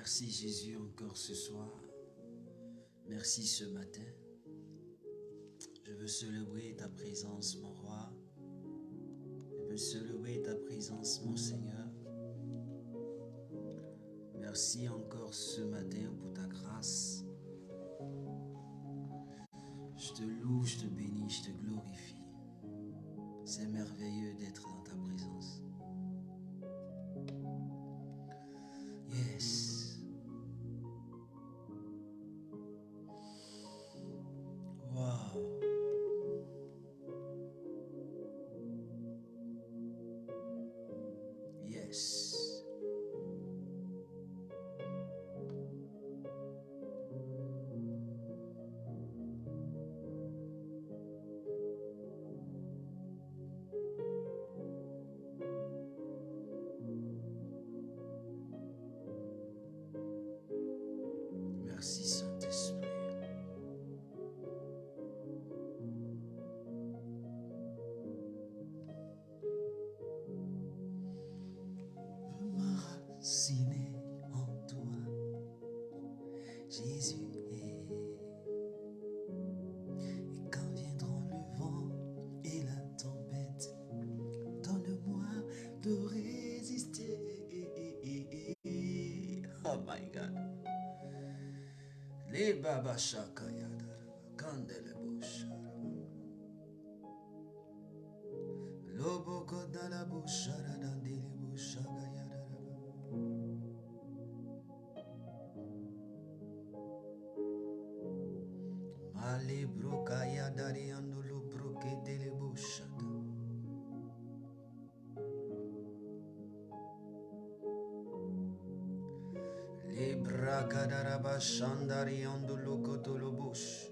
Merci Jésus encore ce soir. Merci ce matin. Je veux célébrer ta présence, mon roi. Je veux célébrer ta présence, mon Seigneur. Merci encore ce matin pour ta grâce. Je te loue, je te bénis, je te glorifie. C'est merveilleux d'être dans ta présence. Yes. Wow. Yes. Merci Saint-Esprit. Je m'enraciner en toi, Jésus. Et quand viendront le vent et la tempête, donne-moi de résister. Oh my God. Les Baba Shakayada, Kandele Boshara. Lobo Kodala Boshara, Dandele Boshagayada. Male Brokaya Dari Andolo Broke Dele Boshada. Les Brakadaraba Shandari Andolo Kotolo Bosh.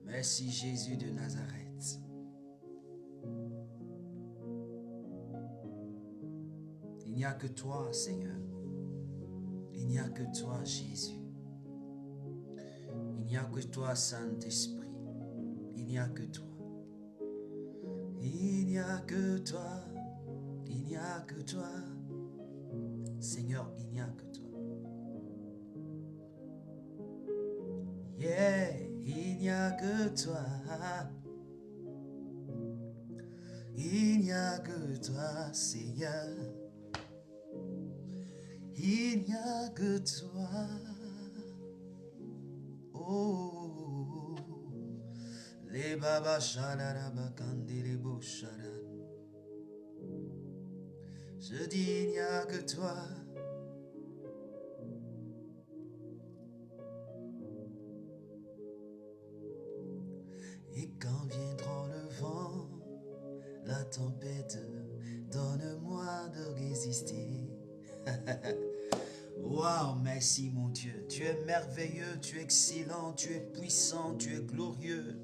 Merci Jésus de Nazareth. Il n'y a que toi, Seigneur. Il n'y a que toi, Jésus. Il n'y a que toi, Saint-Esprit. Il n'y a que toi. Il n'y a que toi. Il n'y a que toi. Seigneur, il n'y a que toi. Yeah, il n'y a que toi. Il n'y a que toi, Seigneur. Il n'y a que toi. Oh, les Baba Shalaraba Kandele Bosharan. Je dis, il n'y a que toi. Et quand viendront le vent, la tempête, donne-moi de résister. Wow, merci mon Dieu. Tu es merveilleux, tu es excellent, tu es puissant, tu es glorieux.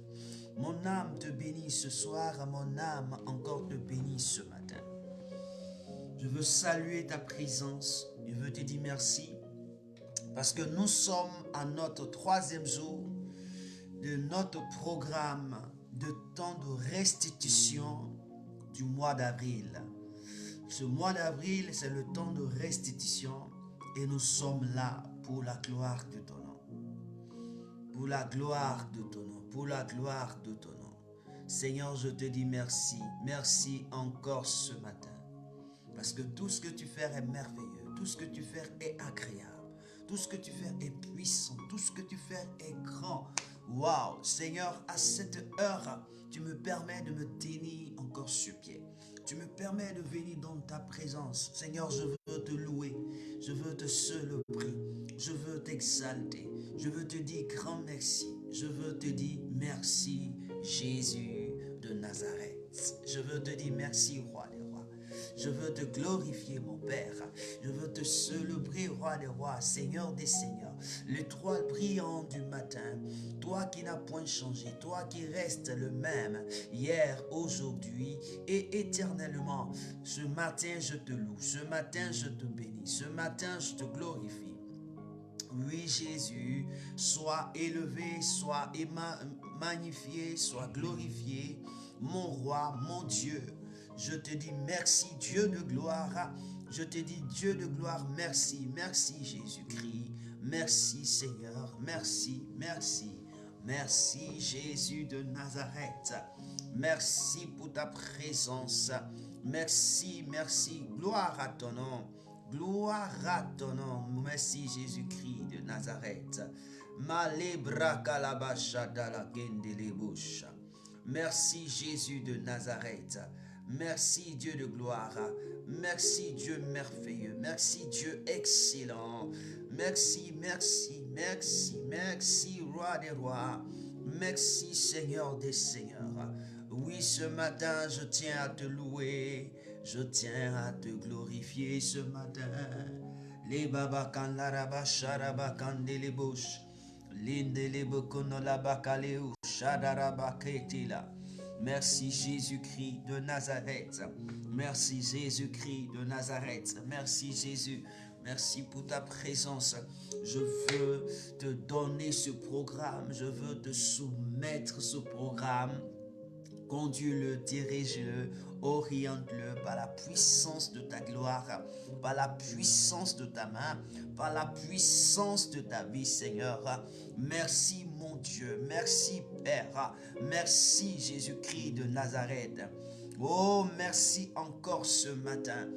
Mon âme te bénit ce soir, mon âme encore te bénit ce matin. Je veux saluer ta présence, je veux te dire merci, parce que nous sommes à notre 3e jour de notre programme de temps de restitution du mois d'avril. Ce mois d'avril, c'est le temps de restitution et nous sommes là pour la gloire de ton nom. Pour la gloire de ton nom, pour la gloire de ton nom. Seigneur, je te dis merci, merci encore ce matin. Parce que tout ce que tu fais est merveilleux, tout ce que tu fais est agréable. Tout ce que tu fais est puissant, tout ce que tu fais est grand. Waouh, Seigneur, à cette heure, tu me permets de me tenir encore sur pied. Tu me permets de venir dans ta présence. Seigneur, je veux te louer, je veux te célébrer, je veux t'exalter, je veux te dire grand merci. Je veux te dire merci, Jésus de Nazareth. Je veux te dire merci, Roi des Rois. Je veux te glorifier, mon Père. Je veux te célébrer, Roi des Rois, Seigneur des Seigneurs. L'étoile brillant du matin, toi qui n'as point changé, toi qui restes le même, hier, aujourd'hui et éternellement. Ce matin, je te loue, ce matin, je te bénis, ce matin, je te glorifie. Oui, Jésus, sois élevé, sois magnifié, sois glorifié, mon roi, mon Dieu. Je te dis merci, Dieu de gloire. Je te dis, Dieu de gloire, merci. Merci, Jésus-Christ. Merci, Seigneur. Merci, merci. Merci, Jésus de Nazareth. Merci pour ta présence. Merci, merci. Gloire à ton nom. Gloire à ton nom. Merci, Jésus-Christ de Nazareth. Merci, Jésus de Nazareth. Merci, Dieu de gloire. Merci, Dieu merveilleux. Merci, Dieu excellent. Merci, merci, merci, merci, Roi des rois. Merci, Seigneur des seigneurs. Oui, ce matin, je tiens à te louer. Je tiens à te glorifier ce matin. Les babakan laraba sharaba kandele bush. Lindele bokono la bakaleu shadaraba ketila. Merci Jésus-Christ de Nazareth. Merci Jésus-Christ de Nazareth. Merci Jésus. Merci pour ta présence. Je veux te donner ce programme. Je veux te soumettre ce programme. Conduis-le, dirige-le, oriente-le par la puissance de ta gloire, par la puissance de ta main, par la puissance de ta vie, Seigneur. Merci, mon Dieu. Merci, Père. Merci, Jésus-Christ de Nazareth. Oh, merci encore ce matin.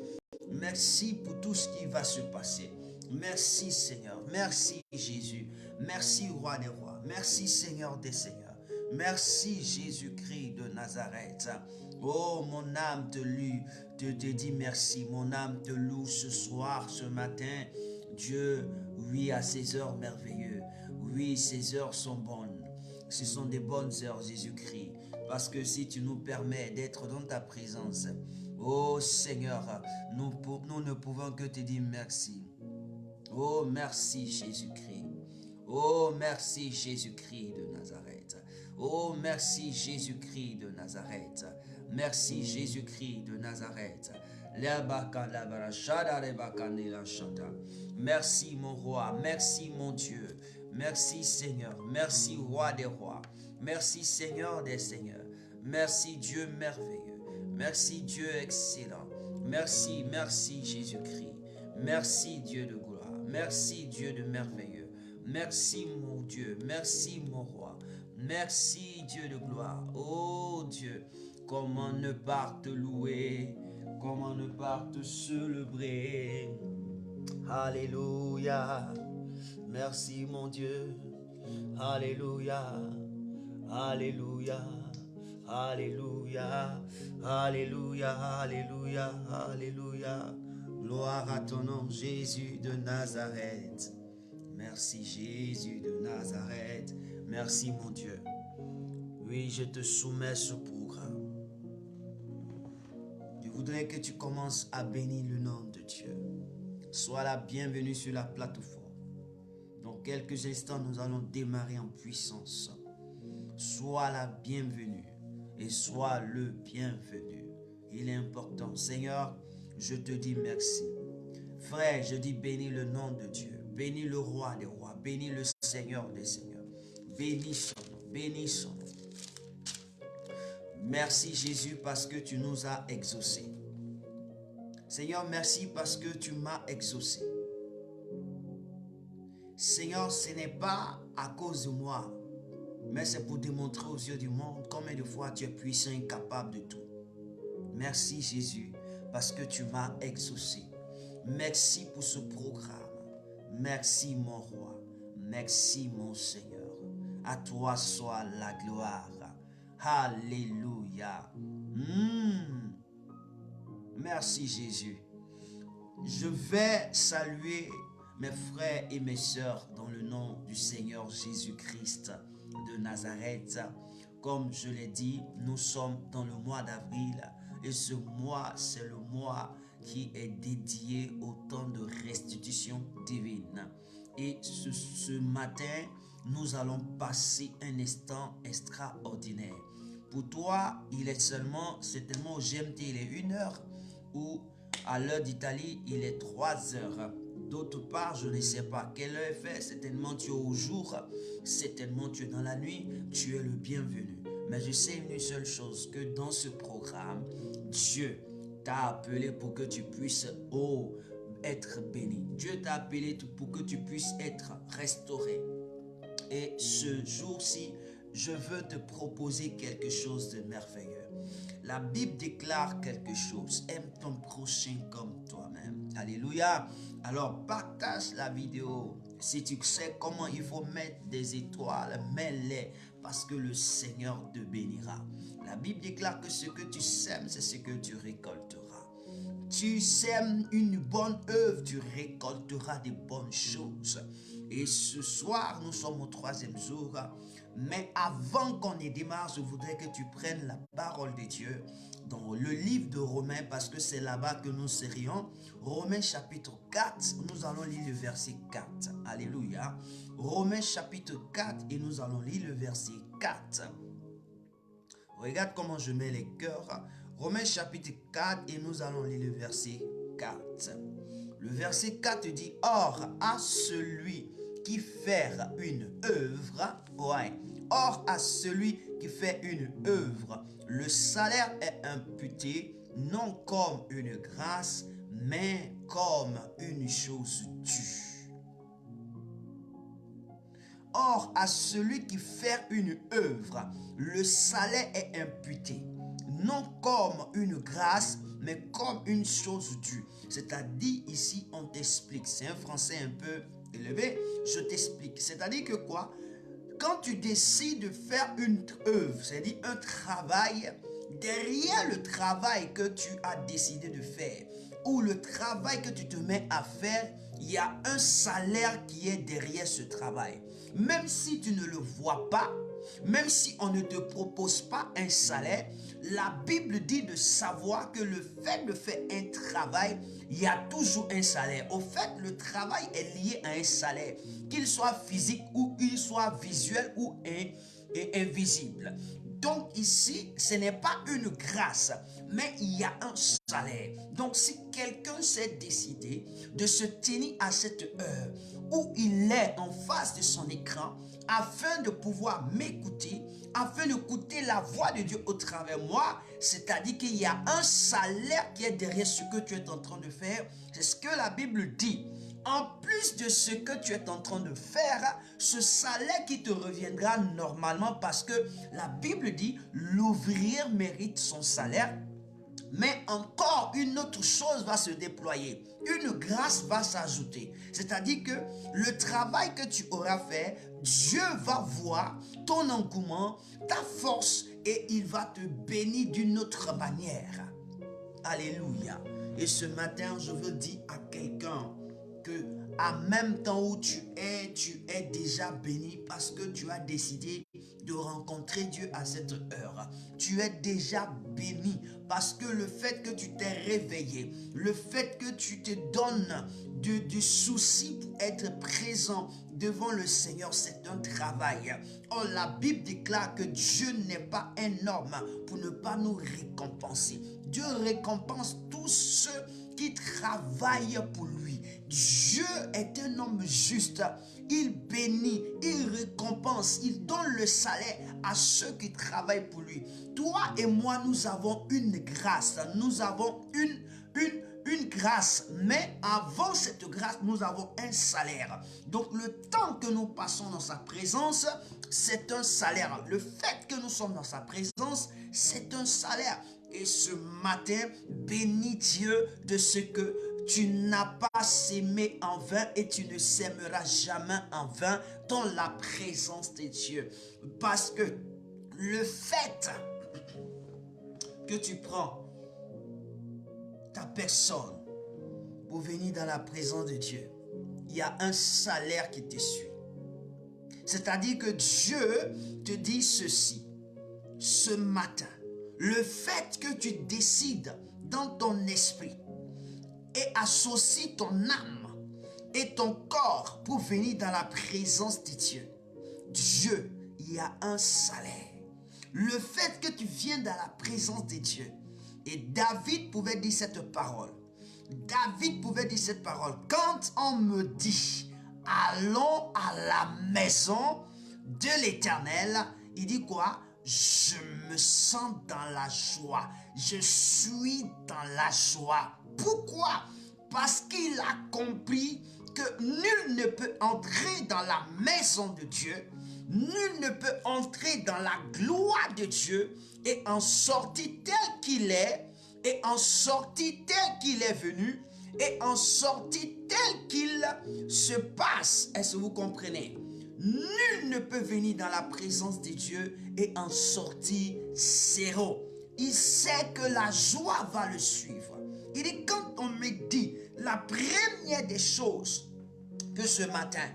Merci pour tout ce qui va se passer. Merci, Seigneur. Merci, Jésus. Merci, Roi des rois. Merci, Seigneur des seigneurs. Merci Jésus-Christ de Nazareth. Oh, mon âme te dit merci. Mon âme te loue ce soir, ce matin. Dieu, oui, à ces heures merveilleuses. Oui, ces heures sont bonnes. Ce sont des bonnes heures, Jésus-Christ. Parce que si tu nous permets d'être dans ta présence, oh Seigneur, nous ne pouvons que te dire merci. Oh, merci Jésus-Christ. Oh, merci Jésus-Christ de Nazareth. Oh, merci Jésus-Christ de Nazareth. Merci Jésus-Christ de Nazareth. Merci mon roi, merci mon Dieu. Merci Seigneur, merci Roi des rois. Merci Seigneur des seigneurs. Merci Dieu merveilleux. Merci Dieu excellent. Merci, merci Jésus-Christ. Merci Dieu de gloire. Merci Dieu de merveilleux. Merci mon Dieu, merci mon roi, merci Dieu de gloire. Oh Dieu, comment ne pas te louer, comment ne pas te célébrer. Alléluia, merci mon Dieu. Alléluia, alléluia, alléluia, alléluia, alléluia, alléluia. Gloire à ton nom, Jésus de Nazareth. Merci Jésus de Nazareth. Merci mon Dieu. Oui, je te soumets ce programme. Je voudrais que tu commences à bénir le nom de Dieu. Sois la bienvenue sur la plateforme. Dans quelques instants, nous allons démarrer en puissance. Sois la bienvenue et sois le bienvenu. Il est important. Seigneur, je te dis merci. Frère, je dis bénis le nom de Dieu. Bénis le roi des rois, bénis le Seigneur des seigneurs. Bénis son nom, bénis son nom. Merci Jésus parce que tu nous as exaucés. Seigneur, merci parce que tu m'as exaucé. Seigneur, ce n'est pas à cause de moi, mais c'est pour démontrer aux yeux du monde combien de fois tu es puissant et capable de tout. Merci Jésus parce que tu m'as exaucé. Merci pour ce programme. Merci mon roi, merci mon Seigneur. À toi soit la gloire. Alléluia. Merci Jésus. Je vais saluer mes frères et mes sœurs dans le nom du Seigneur Jésus-Christ de Nazareth. Comme je l'ai dit, nous sommes dans le mois d'avril et ce mois, c'est le mois qui est dédié au temps de restitution divine. Et ce matin, nous allons passer un instant extraordinaire. Pour toi, il est certainement au GMT, il est 1 heure, ou à l'heure d'Italie, il est 3 heures. D'autre part, je ne sais pas quelle heure il fait, certainement tu es au jour, certainement tu es dans la nuit, tu es le bienvenu. Mais je sais une seule chose, que dans ce programme, Dieu t'a appelé pour que tu puisses être béni. Dieu t'a appelé pour que tu puisses être restauré. Et ce jour-ci, je veux te proposer quelque chose de merveilleux. La Bible déclare quelque chose. Aime ton prochain comme toi-même. Alléluia. Alors partage la vidéo. Si tu sais comment il faut mettre des étoiles, mets-les parce que le Seigneur te bénira. La Bible déclare que ce que tu sèmes, c'est ce que tu récolteras. Tu sèmes une bonne œuvre, tu récolteras des bonnes choses. Et ce soir, nous sommes au 3e jour. Mais avant qu'on y démarre, je voudrais que tu prennes la parole de Dieu dans le livre de Romains, parce que c'est là-bas que nous serions. Romains chapitre 4, nous allons lire le verset 4. Alléluia. Romains chapitre 4 et nous allons lire le verset 4. Regarde comment je mets les cœurs. Romains chapitre 4 et nous allons lire le verset 4. Le verset 4 dit, « Or, à celui qui fait une œuvre, or à celui qui fait une œuvre, le salaire est imputé non comme une grâce, mais comme une chose due. » Or, à celui qui fait une œuvre, le salaire est imputé, non comme une grâce, mais comme une chose due. C'est-à-dire, ici, on t'explique. C'est un français un peu élevé. Je t'explique. C'est-à-dire que quoi? Quand tu décides de faire une œuvre, c'est-à-dire un travail, derrière le travail que tu as décidé de faire, ou le travail que tu te mets à faire, il y a un salaire qui est derrière ce travail. Même si tu ne le vois pas, même si on ne te propose pas un salaire, la Bible dit de savoir que le fait de faire un travail, il y a toujours un salaire. Au fait, le travail est lié à un salaire, qu'il soit physique ou qu'il soit visuel ou invisible. Donc ici, ce n'est pas une grâce, mais il y a un salaire. Donc si quelqu'un s'est décidé de se tenir à cette heure où il est en face de son écran afin de pouvoir m'écouter, afin d'écouter la voix de Dieu au travers de moi, c'est-à-dire qu'il y a un salaire qui est derrière ce que tu es en train de faire. C'est ce que la Bible dit. En plus de ce que tu es en train de faire, ce salaire qui te reviendra normalement, parce que la Bible dit l'ouvrier mérite son salaire. Mais encore une autre chose va se déployer. Une grâce va s'ajouter. C'est-à-dire que le travail que tu auras fait, Dieu va voir ton engouement, ta force, et il va te bénir d'une autre manière. Alléluia. Et ce matin, je veux dire à quelqu'un que en même temps où tu es déjà béni parce que tu as décidé de rencontrer Dieu à cette heure. Tu es déjà béni parce que le fait que tu t'es réveillé, le fait que tu te donnes du souci pour être présent devant le Seigneur, c'est un travail. Or, la Bible déclare que Dieu n'est pas un homme pour ne pas nous récompenser. Dieu récompense tous ceux qui travaillent pour lui. Dieu est un homme juste. Il bénit, il récompense, il donne le salaire à ceux qui travaillent pour lui. Toi et moi, nous avons une grâce. Nous avons une grâce, mais avant cette grâce, nous avons un salaire. Donc le temps que nous passons dans sa présence, c'est un salaire. Le fait que nous sommes dans sa présence, c'est un salaire. Et ce matin, bénis Dieu de ce que tu n'as pas sémé en vain et tu ne sèmeras jamais en vain dans la présence de Dieu. Parce que le fait que tu prends ta personne pour venir dans la présence de Dieu, il y a un salaire qui te suit. C'est-à-dire que Dieu te dit ceci, ce matin, le fait que tu décides dans ton esprit et associes ton âme et ton corps pour venir dans la présence de Dieu, Dieu, il y a un salaire. Le fait que tu viens dans la présence de Dieu, et David pouvait dire cette parole. David pouvait dire cette parole. Quand on me dit, allons à la maison de l'Éternel, il dit quoi? je me sens dans la joie. Je suis dans la joie. Pourquoi? Parce qu'il a compris que nul ne peut entrer dans la maison de Dieu, nul ne peut entrer dans la gloire de Dieu et en sortir tel qu'il est, et en sortir tel qu'il est venu, et en sortir tel qu'il se passe. Est-ce que vous comprenez? Nul ne peut venir dans la présence de Dieu et en sortir zéro. Il sait que la joie va le suivre. Il dit, quand on me dit la première des choses que ce matin,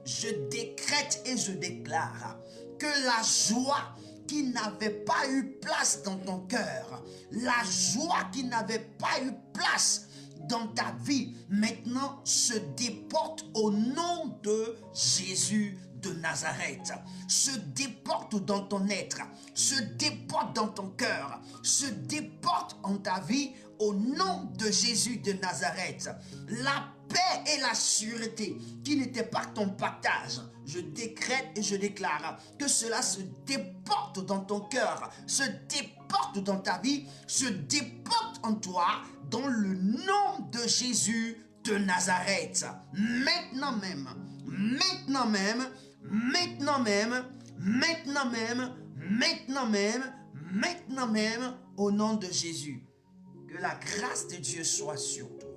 je décrète et je déclare que la joie qui n'avait pas eu place dans ton cœur, la joie qui n'avait pas eu place dans ta vie, maintenant se déporte au nom de Jésus de Nazareth, se déporte dans ton être, se déporte dans ton cœur, se déporte en ta vie au nom de Jésus de Nazareth. La paix et la sûreté qui n'étaient pas ton partage, je décrète et je déclare que cela se déporte dans ton cœur, se déporte dans ta vie, se déporte en toi dans le nom de Jésus de Nazareth. Maintenant même, maintenant même, maintenant même, maintenant même, maintenant même, maintenant même, au nom de Jésus. Que la grâce de Dieu soit sur toi.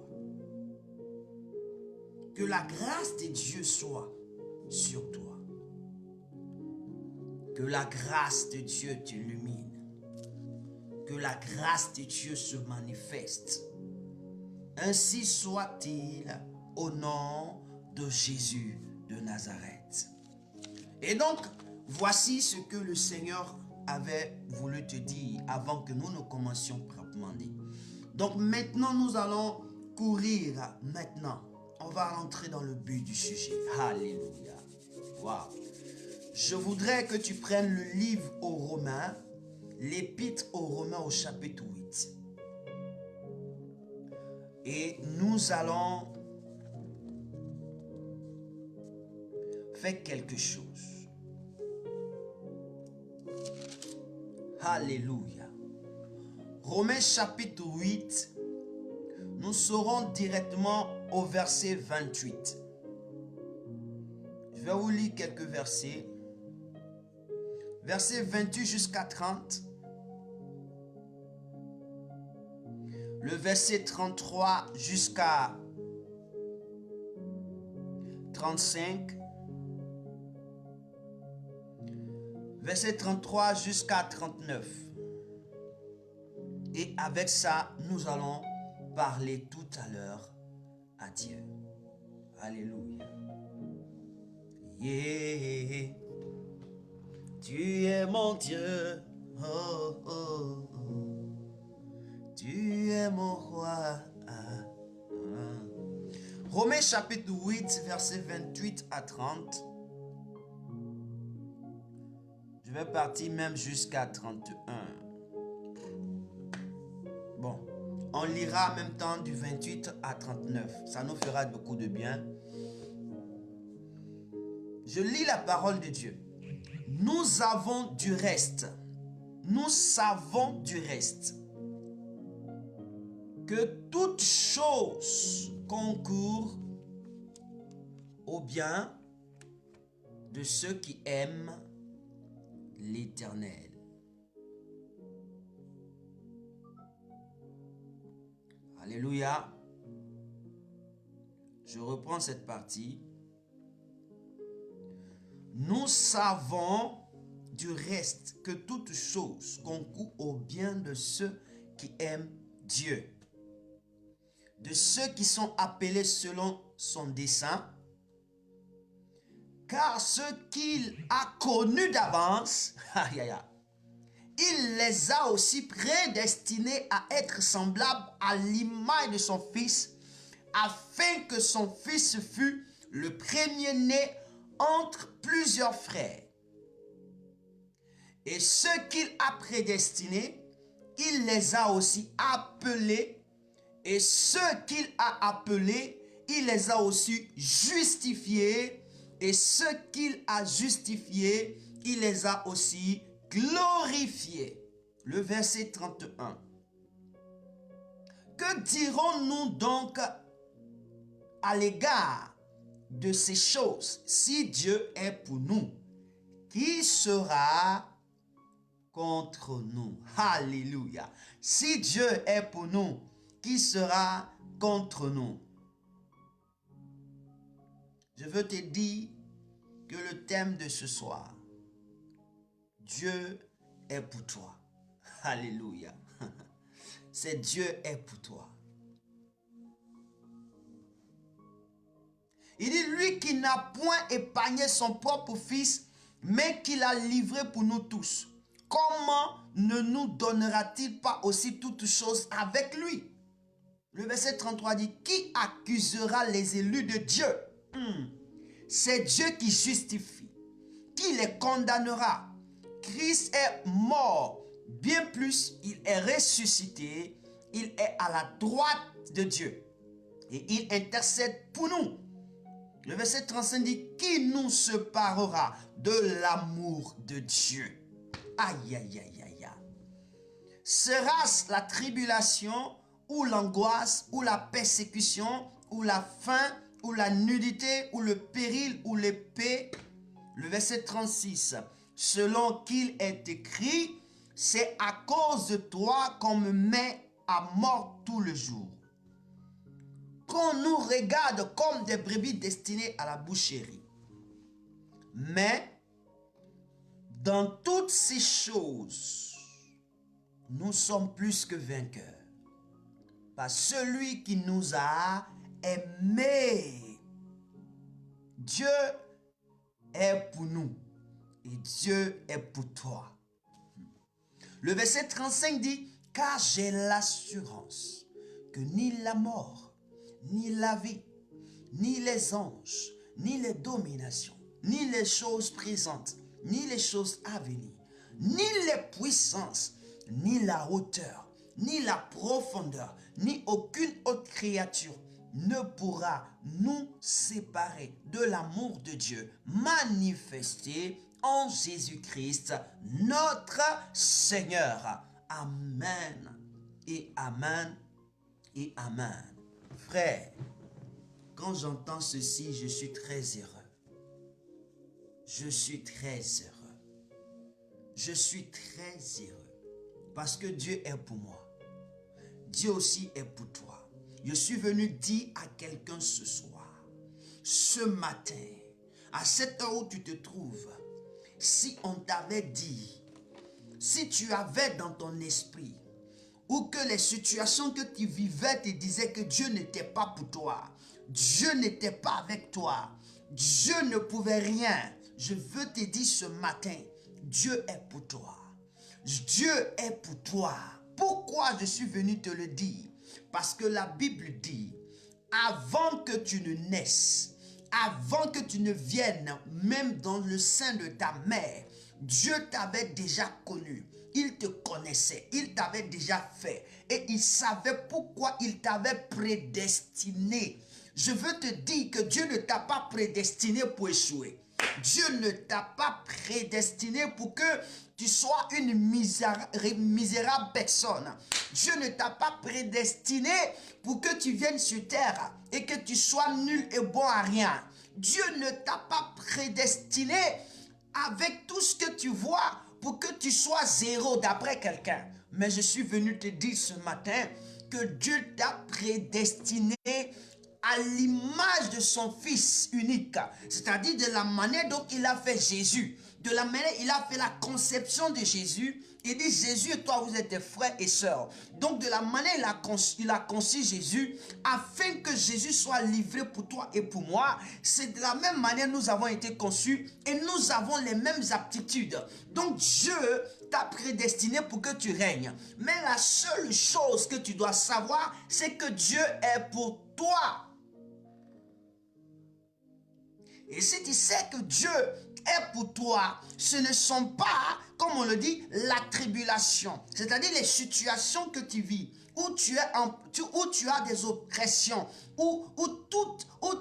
Que la grâce de Dieu soit sur toi. Que la grâce de Dieu t'illumine. Que la grâce de Dieu se manifeste. Ainsi soit-il au nom de Jésus de Nazareth. Et donc, voici ce que le Seigneur avait voulu te dire avant que nous ne commencions proprement dit. Donc maintenant, nous allons courir maintenant. On va rentrer dans le but du sujet. Alléluia. Wow. Je voudrais que tu prennes le livre aux Romains, l'épître aux Romains au chapitre 8. Et nous allons faire quelque chose. Alléluia. Romains chapitre 8, nous serons directement au verset 28. Je vais vous lire quelques versets. Verset 28 jusqu'à 30. Le verset 33 jusqu'à 35. Verset 33 jusqu'à 39. Et avec ça, nous allons parler tout à l'heure à Dieu. Alléluia. Yeah. Tu es mon Dieu. Oh, oh, oh. Tu es mon roi. Ah, ah. Romains chapitre 8, verset 28 à 30. Je vais partir même jusqu'à 31. Bon, on lira en même temps du 28 à 39. Ça nous fera beaucoup de bien. Je lis la parole de Dieu. Nous avons du reste. Nous savons du reste que toute chose concourt au bien de ceux qui aiment l'Éternel. Alléluia. Je reprends cette partie. Nous savons du reste que toute chose concourt au bien de ceux qui aiment Dieu, de ceux qui sont appelés selon son dessein, car ceux qu'il a connus d'avance, il les a aussi prédestinés à être semblables à l'image de son Fils, afin que son Fils fût le premier-né entre plusieurs frères. Et ceux qu'il a prédestinés, il les a aussi appelés. Et ceux qu'il a appelés, il les a aussi justifiés. Et ceux qu'il a justifiés, il les a aussi glorifié. Le verset 31. Que dirons-nous donc à l'égard de ces choses? Si Dieu est pour nous, qui sera contre nous? Alléluia. Si Dieu est pour nous, qui sera contre nous? Je veux te dire que le thème de ce soir, Dieu est pour toi. Alléluia. C'est Dieu est pour toi. Il dit, lui qui n'a point épargné son propre fils, mais qui l'a livré pour nous tous. Comment ne nous donnera-t-il pas aussi toutes choses avec lui? Le verset 33 dit, qui accusera les élus de Dieu? C'est Dieu qui justifie. Qui les condamnera? Christ est mort. Bien plus, il est ressuscité. Il est à la droite de Dieu. Et il intercède pour nous. Le verset 35 dit, qui nous séparera de l'amour de Dieu? Aïe, aïe, aïe, aïe, aïe. Sera-ce la tribulation, ou l'angoisse, ou la persécution, ou la faim, ou la nudité, ou le péril, ou l'épée? Le verset 36. Selon qu'il est écrit, c'est à cause de toi qu'on me met à mort tout le jour. Qu'on nous regarde comme des brebis destinées à la boucherie. Mais, dans toutes ces choses, nous sommes plus que vainqueurs. Par celui qui nous a aimés. Dieu est pour nous. Et Dieu est pour toi. Le verset 35 dit, car j'ai l'assurance que ni la mort, ni la vie, ni les anges, ni les dominations, ni les choses présentes, ni les choses à venir, ni les puissances, ni la hauteur, ni la profondeur, ni aucune autre créature ne pourra nous séparer de l'amour de Dieu manifesté en Jésus-Christ, notre Seigneur. Amen et amen et amen. Frère, quand j'entends ceci, je suis très heureux. Je suis très heureux. Je suis très heureux parce que Dieu est pour moi. Dieu aussi est pour toi. Je suis venu dire à quelqu'un ce soir, ce matin, à cette heure où tu te trouves, si on t'avait dit, si tu avais dans ton esprit, ou que les situations que tu vivais te disaient que Dieu n'était pas pour toi, Dieu n'était pas avec toi, Dieu ne pouvait rien, je veux te dire ce matin, Dieu est pour toi. Dieu est pour toi. Pourquoi je suis venu te le dire? Parce que la Bible dit, avant que tu ne naisses, avant que tu ne viennes, même dans le sein de ta mère, Dieu t'avait déjà connu. Il te connaissait, il t'avait déjà fait et il savait pourquoi il t'avait prédestiné. Je veux te dire que Dieu ne t'a pas prédestiné pour échouer. Dieu ne t'a pas prédestiné pour que tu sois une misérable personne. Dieu ne t'a pas prédestiné pour que tu viennes sur terre et que tu sois nul et bon à rien. Dieu ne t'a pas prédestiné avec tout ce que tu vois pour que tu sois zéro d'après quelqu'un. Mais je suis venu te dire ce matin que Dieu t'a prédestiné à l'image de son Fils unique, c'est-à-dire de la manière dont il a fait Jésus, de la manière dont il a fait la conception de Jésus. Il dit, Jésus et toi, vous êtes des frères et sœurs. Donc, de la manière il a conçu Jésus, afin que Jésus soit livré pour toi et pour moi, c'est de la même manière nous avons été conçus et nous avons les mêmes aptitudes. Donc, Dieu t'a prédestiné pour que tu règnes. Mais la seule chose que tu dois savoir, c'est que Dieu est pour toi. Et si tu sais que Dieu est pour toi, ce ne sont pas, comme on le dit, la tribulation. C'est-à-dire les situations que tu vis, où tu as des oppressions, où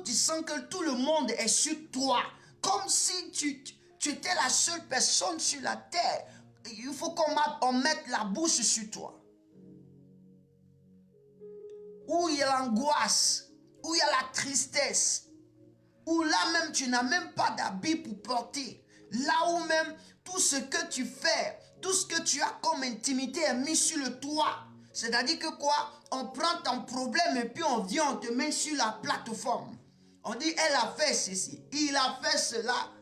tu sens que tout le monde est sur toi. Comme si tu étais la seule personne sur la terre. il faut qu'on mette la bouche sur toi. Où il y a l'angoisse, où il y a la tristesse, où là même tu n'as même pas d'habit pour porter. Là où même tout ce que tu fais, tout ce que tu as comme intimité est mis sur le toit. C'est-à-dire que quoi? On prend ton problème et puis on vient, on te met sur la plateforme. On dit, elle a fait ceci, il a fait cela.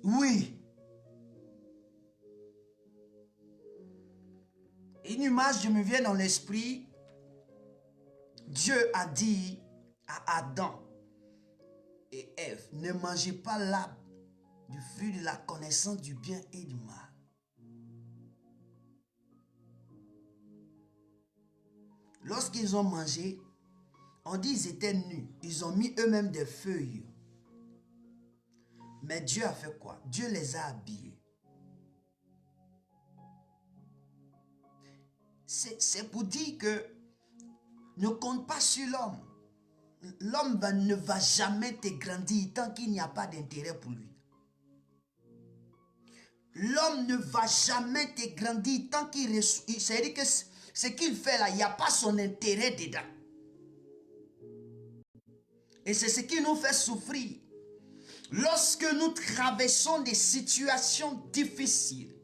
Oui. Une image me vient dans l'esprit. Dieu a dit à Adam et Ève, ne mangez pas l'arbre du fruit de la connaissance du bien et du mal. Lorsqu'ils ont mangé, on dit qu'ils étaient nus. Ils ont mis eux-mêmes des feuilles. Mais Dieu a fait quoi? Dieu les a habillés. C'est pour dire que ne compte pas sur l'homme. L'homme ne va jamais te grandir tant qu'il n'y a pas d'intérêt pour lui. L'homme ne va jamais te grandir tant qu'il reçoit. C'est-à-dire que ce qu'il fait là, il n'y a pas son intérêt dedans. Et c'est ce qui nous fait souffrir. Lorsque nous traversons des situations difficiles,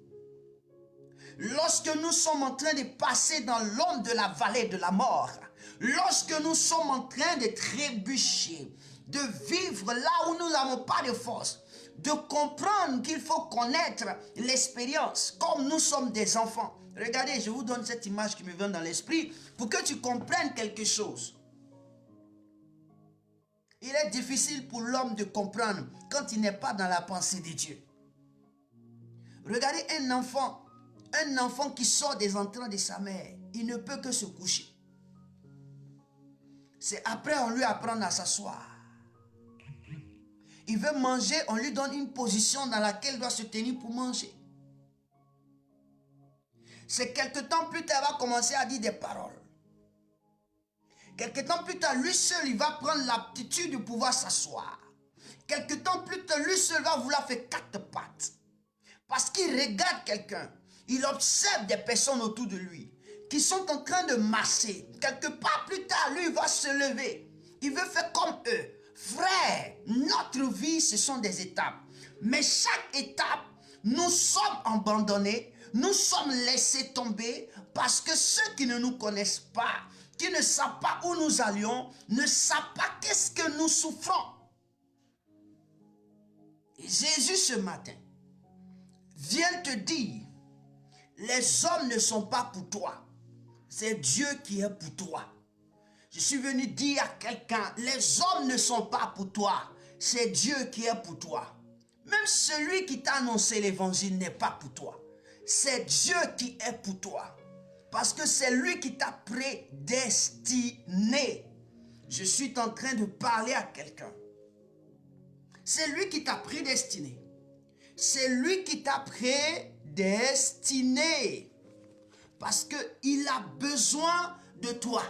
lorsque nous sommes en train de passer dans l'ombre de la vallée de la mort, lorsque nous sommes en train de trébucher, de vivre là où nous n'avons pas de force, de comprendre qu'il faut connaître l'expérience, comme nous sommes des enfants. Regardez, je vous donne cette image qui me vient dans l'esprit pour que tu comprennes quelque chose. Il est difficile pour l'homme de comprendre quand il n'est pas dans la pensée de Dieu. Regardez un enfant qui sort des entrailles de sa mère, il ne peut que se coucher. C'est après on lui apprend à s'asseoir. Il veut manger, on lui donne une position dans laquelle il doit se tenir pour manger. C'est quelque temps plus tard, il va commencer à dire des paroles. Quelque temps plus tard, lui seul, il va prendre l'aptitude de pouvoir s'asseoir. Quelque temps plus tard, lui seul va vouloir faire 4 pattes. Parce qu'il regarde quelqu'un. Il observe des personnes autour de lui qui sont en train de marcher. Quelque part plus tard, lui, il va se lever. Il veut faire comme eux. Frère, notre vie, ce sont des étapes. Mais chaque étape, nous sommes abandonnés, nous sommes laissés tomber parce que ceux qui ne nous connaissent pas, qui ne savent pas où nous allions, ne savent pas qu'est-ce que nous souffrons. Et Jésus ce matin vient te dire, les hommes ne sont pas pour toi, c'est Dieu qui est pour toi. Je suis venu dire à quelqu'un, les hommes ne sont pas pour toi, c'est Dieu qui est pour toi. Même celui qui t'a annoncé l'évangile n'est pas pour toi. C'est Dieu qui est pour toi. Parce que c'est lui qui t'a prédestiné. Je suis en train de parler à quelqu'un. C'est lui qui t'a prédestiné. C'est lui qui t'a prédestiné. Parce qu'il a besoin de toi.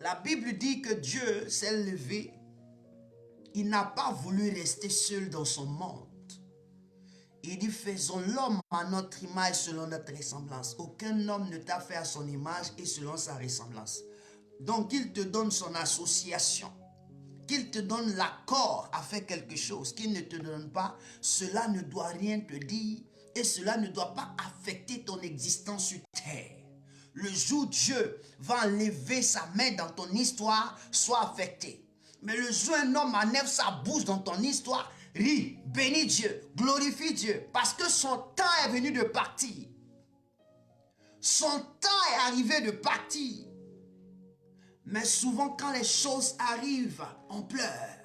La Bible dit que Dieu s'est levé. Il n'a pas voulu rester seul dans son monde. Il dit, faisons l'homme à notre image selon notre ressemblance. Aucun homme ne t'a fait à son image et selon sa ressemblance. Donc, il te donne son association. Qu'il te donne l'accord à faire quelque chose qu'il ne te donne pas, cela ne doit rien te dire et cela ne doit pas affecter ton existence sur terre. Le jour où Dieu va enlever sa main dans ton histoire, sois affecté. Mais le jour où un homme enlève sa bouche dans ton histoire, ris, bénis Dieu, glorifie Dieu, parce que son temps est venu de partir. Son temps est arrivé de partir. Mais souvent quand les choses arrivent, on pleure.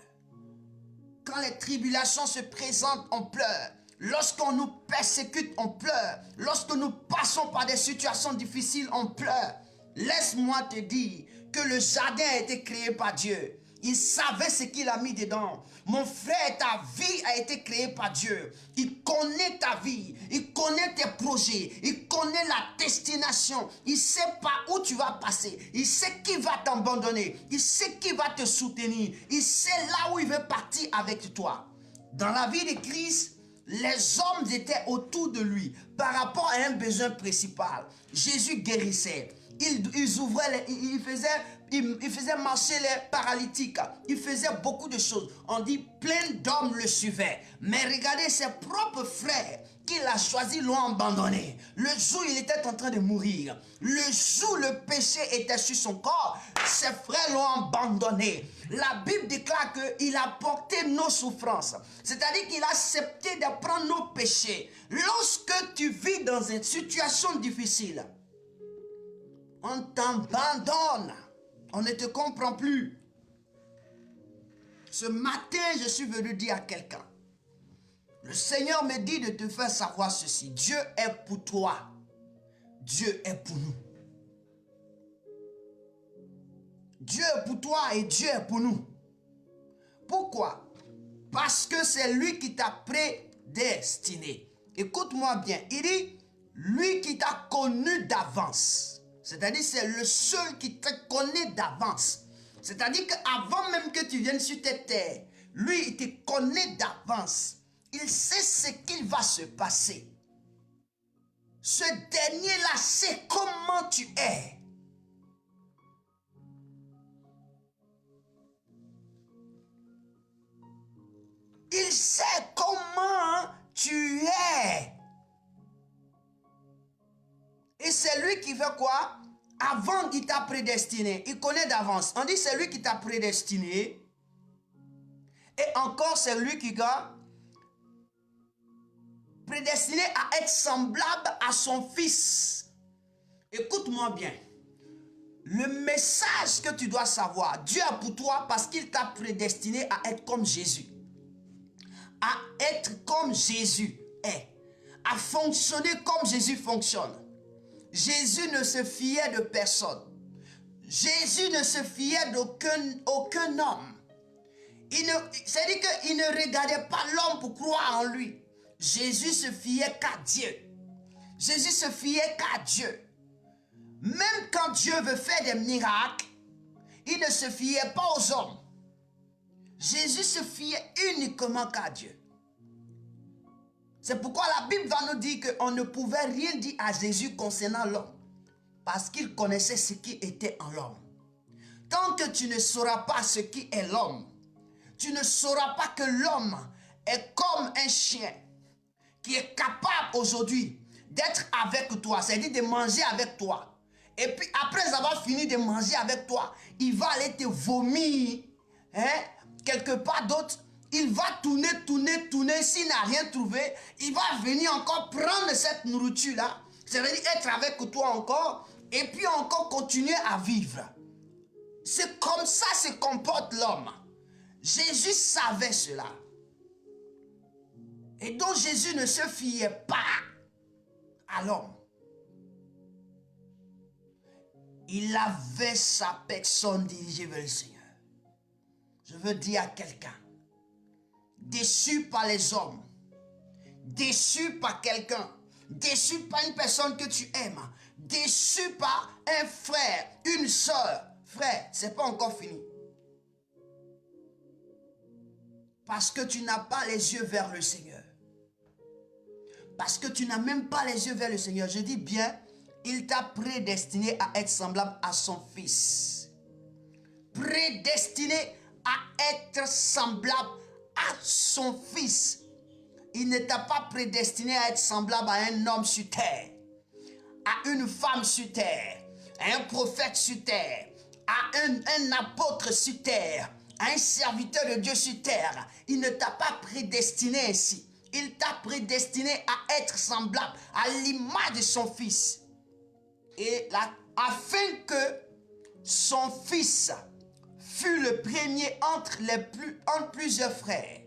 Quand les tribulations se présentent, on pleure. Lorsqu'on nous persécute, on pleure. Lorsque nous passons par des situations difficiles, on pleure. Laisse-moi te dire que le jardin a été créé par Dieu. Il savait ce qu'il a mis dedans. Mon frère, ta vie a été créée par Dieu. Il connaît ta vie. Il connaît tes projets. Il connaît la destination. Il sait pas où tu vas passer. Il sait qui va t'abandonner. Il sait qui va te soutenir. Il sait là où il veut partir avec toi. Dans la vie de Christ, Les hommes étaient autour de lui par rapport à un besoin principal. Jésus guérissait. Il ouvrait, il faisait marcher les paralytiques. Il faisait beaucoup de choses. On dit plein d'hommes le suivaient. Mais regardez, ses propres frères qu'il a choisis l'ont abandonné. Le jour où il était en train de mourir, le jour où le péché était sur son corps, ses frères l'ont abandonné. La Bible déclare qu'il a porté nos souffrances. C'est-à-dire qu'il a accepté de prendre nos péchés. Lorsque tu vis dans une situation difficile, on t'abandonne. On ne te comprend plus. Ce matin, je suis venu dire à quelqu'un, le Seigneur me dit de te faire savoir ceci. Dieu est pour toi. Dieu est pour nous. Dieu est pour toi et Dieu est pour nous. Pourquoi? Parce que c'est lui qui t'a prédestiné. Écoute-moi bien. Il dit, lui qui t'a connu d'avance. C'est-à-dire, c'est le seul qui te connaît d'avance. C'est-à-dire qu'avant même que tu viennes sur cette terre, lui, il te connaît d'avance. Il sait ce qu'il va se passer. Ce dernier-là sait comment tu es. Il sait comment tu es. Et c'est lui qui fait quoi? Avant qu'il t'a prédestiné. Il connaît d'avance. On dit c'est lui qui t'a prédestiné. Et encore c'est lui qui a prédestiné à être semblable à son fils. Écoute-moi bien. Le message que tu dois savoir, Dieu a pour toi parce qu'il t'a prédestiné à être comme Jésus. À être comme Jésus est. À fonctionner comme Jésus fonctionne. Jésus ne se fiait de personne. Jésus ne se fiait d'aucun homme. C'est-à-dire qu'il ne regardait pas l'homme pour croire en lui. Jésus se fiait qu'à Dieu. Jésus se fiait qu'à Dieu. Même quand Dieu veut faire des miracles, il ne se fiait pas aux hommes. Jésus se fiait uniquement qu'à Dieu. C'est pourquoi la Bible va nous dire qu'on ne pouvait rien dire à Jésus concernant l'homme. Parce qu'il connaissait ce qui était en l'homme. Tant que tu ne sauras pas ce qui est l'homme, tu ne sauras pas que l'homme est comme un chien qui est capable aujourd'hui d'être avec toi, c'est-à-dire de manger avec toi. Et puis après avoir fini de manger avec toi, il va aller te vomir quelque part d'autre. Il va tourner. S'il n'a rien trouvé, il va venir encore prendre cette nourriture-là. C'est-à-dire être avec toi encore. Et puis encore continuer à vivre. C'est comme ça se comporte l'homme. Jésus savait cela. Et donc Jésus ne se fiait pas à l'homme. Il avait sa personne dirigée vers le Seigneur. Je veux dire à quelqu'un, déçu par les hommes, déçu par quelqu'un, déçu par une personne que tu aimes, déçu par un frère, une soeur, frère, c'est pas encore fini. Parce que tu n'as pas les yeux vers le Seigneur. Parce que tu n'as même pas les yeux vers le Seigneur. Je dis bien, il t'a prédestiné à être semblable à son fils. Prédestiné à être semblable à son fils. Il ne t'a pas prédestiné à être semblable à un homme sur terre, à une femme sur terre, à un prophète sur terre, à un apôtre sur terre, à un serviteur de Dieu sur terre. Il ne t'a pas prédestiné ainsi. Il t'a prédestiné à être semblable à l'image de son fils. Et là, afin que son fils fût le premier entre plusieurs frères.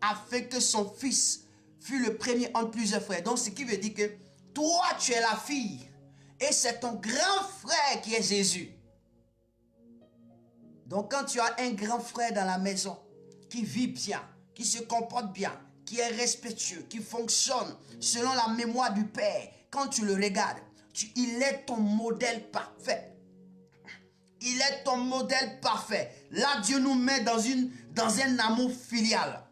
Afin que son fils fût le premier entre plusieurs frères. Donc, ce qui veut dire que toi, tu es la fille. Et c'est ton grand frère qui est Jésus. Donc, quand tu as un grand frère dans la maison, qui vit bien, qui se comporte bien, qui est respectueux, qui fonctionne selon la mémoire du Père, quand tu le regardes, il est ton modèle parfait. Il est ton modèle parfait. Là, Dieu nous met dans un amour filial.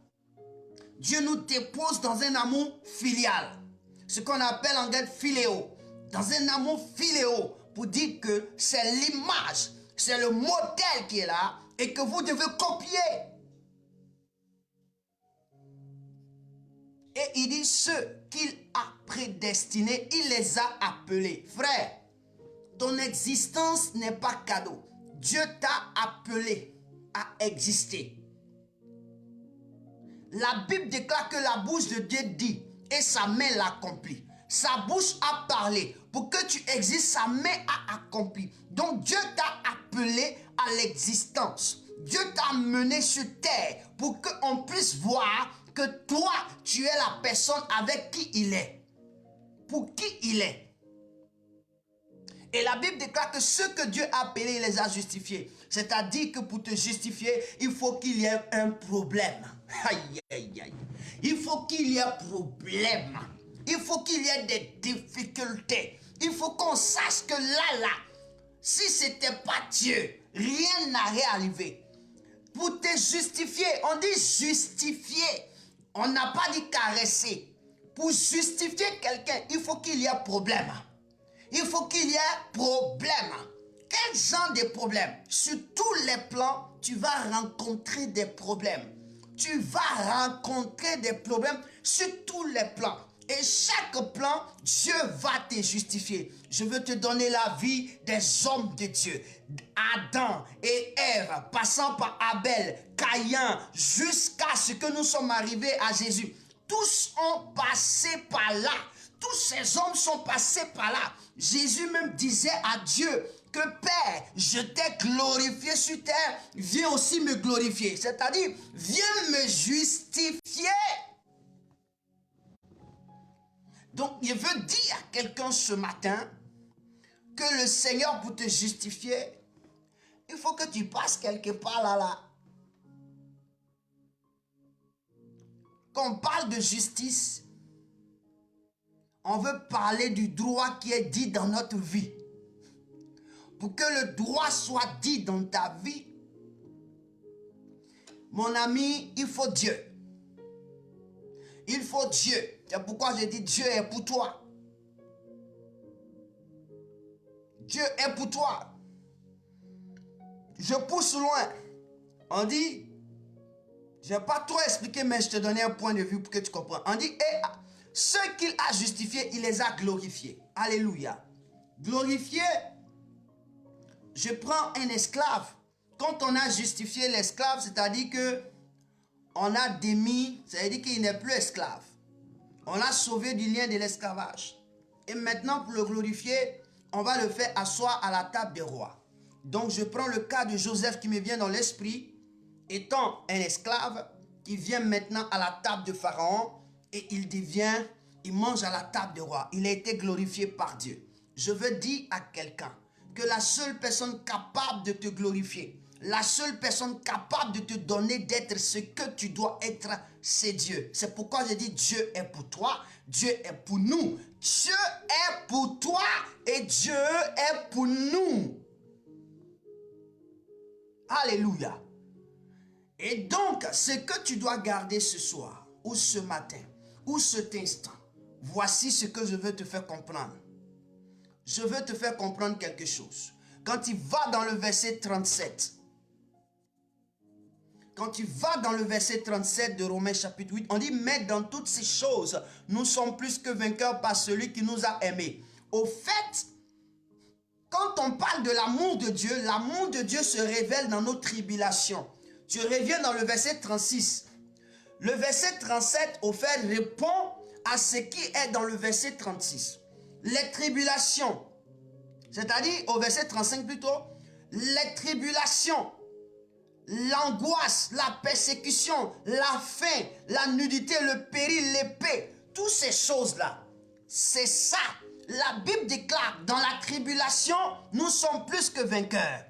Dieu nous dépose dans un amour filial. Ce qu'on appelle en grec philéo. Dans un amour philéo. Pour dire que c'est l'image, c'est le modèle qui est là et que vous devez copier. Et il dit ceux qu'il a prédestinés, il les a appelés. Frère, ton existence n'est pas cadeau. Dieu t'a appelé à exister. La Bible déclare que la bouche de Dieu dit et sa main l'accomplit. Sa bouche a parlé. Pour que tu existes, sa main a accompli. Donc Dieu t'a appelé à l'existence. Dieu t'a mené sur terre pour qu'on puisse voir que toi, tu es la personne avec qui il est. Pour qui il est. Et la Bible déclare que ceux que Dieu a appelés, il les a justifiés. C'est-à-dire que pour te justifier, il faut qu'il y ait un problème. Aïe, aïe, aïe. Il faut qu'il y ait un problème. Il faut qu'il y ait des difficultés. Il faut qu'on sache que là, si ce n'était pas Dieu, rien n'aurait arrivé. Pour te justifier, on dit justifier. On n'a pas dit caresser. Pour justifier quelqu'un, il faut qu'il y ait problème. Il faut qu'il y ait problème. Quel genre de problème? Sur tous les plans, tu vas rencontrer des problèmes. Tu vas rencontrer des problèmes sur tous les plans. Et chaque plan, Dieu va te justifier. Je veux te donner la vie des hommes de Dieu. Adam et Ève, passant par Abel, Caïn, jusqu'à ce que nous sommes arrivés à Jésus. Tous ont passé par là. Tous ces hommes sont passés par là. Jésus même disait à Dieu que Père, je t'ai glorifié sur terre, viens aussi me glorifier. C'est-à-dire, viens me justifier. Donc, je veux dire à quelqu'un ce matin que le Seigneur, pour te justifier, il faut que tu passes quelque part là. Quand on parle de justice, on veut parler du droit qui est dit dans notre vie. Pour que le droit soit dit dans ta vie, mon ami, il faut Dieu. Il faut Dieu. C'est pourquoi je dis Dieu est pour toi. Dieu est pour toi. Je pousse loin. On dit, je ne vais pas trop expliquer, mais je te donne un point de vue pour que tu comprennes. On dit, et ceux qu'il a justifiés, il les a glorifiés. Alléluia. Glorifié, je prends un esclave. Quand on a justifié l'esclave, c'est-à-dire que on a démis, c'est-à-dire qu'il n'est plus esclave. On l'a sauvé du lien de l'esclavage. Et maintenant, pour le glorifier, on va le faire asseoir à la table des rois. Donc, je prends le cas de Joseph qui me vient dans l'esprit, étant un esclave, qui vient maintenant à la table de Pharaon et il mange à la table des rois. Il a été glorifié par Dieu. Je veux dire à quelqu'un que la seule personne capable de te glorifier, la seule personne capable de te donner d'être ce que tu dois être, c'est Dieu. C'est pourquoi je dis Dieu est pour toi, Dieu est pour nous. Dieu est pour toi et Dieu est pour nous. Alléluia. Et donc, ce que tu dois garder ce soir, ou ce matin, ou cet instant, voici ce que je veux te faire comprendre. Je veux te faire comprendre quelque chose. Quand tu vas dans le verset 37, quand tu vas dans le verset 37 de Romains chapitre 8, on dit, mais dans toutes ces choses, nous sommes plus que vainqueurs par celui qui nous a aimés. Au fait, quand on parle de l'amour de Dieu se révèle dans nos tribulations. Tu reviens dans le verset 36. Le verset 37, au fait, répond à ce qui est dans le verset 36. Les tribulations, c'est-à-dire au verset 35 plutôt, les tribulations, l'angoisse, la persécution, la faim, la nudité, le péril, l'épée, toutes ces choses-là, c'est ça. La Bible déclare, dans la tribulation, nous sommes plus que vainqueurs.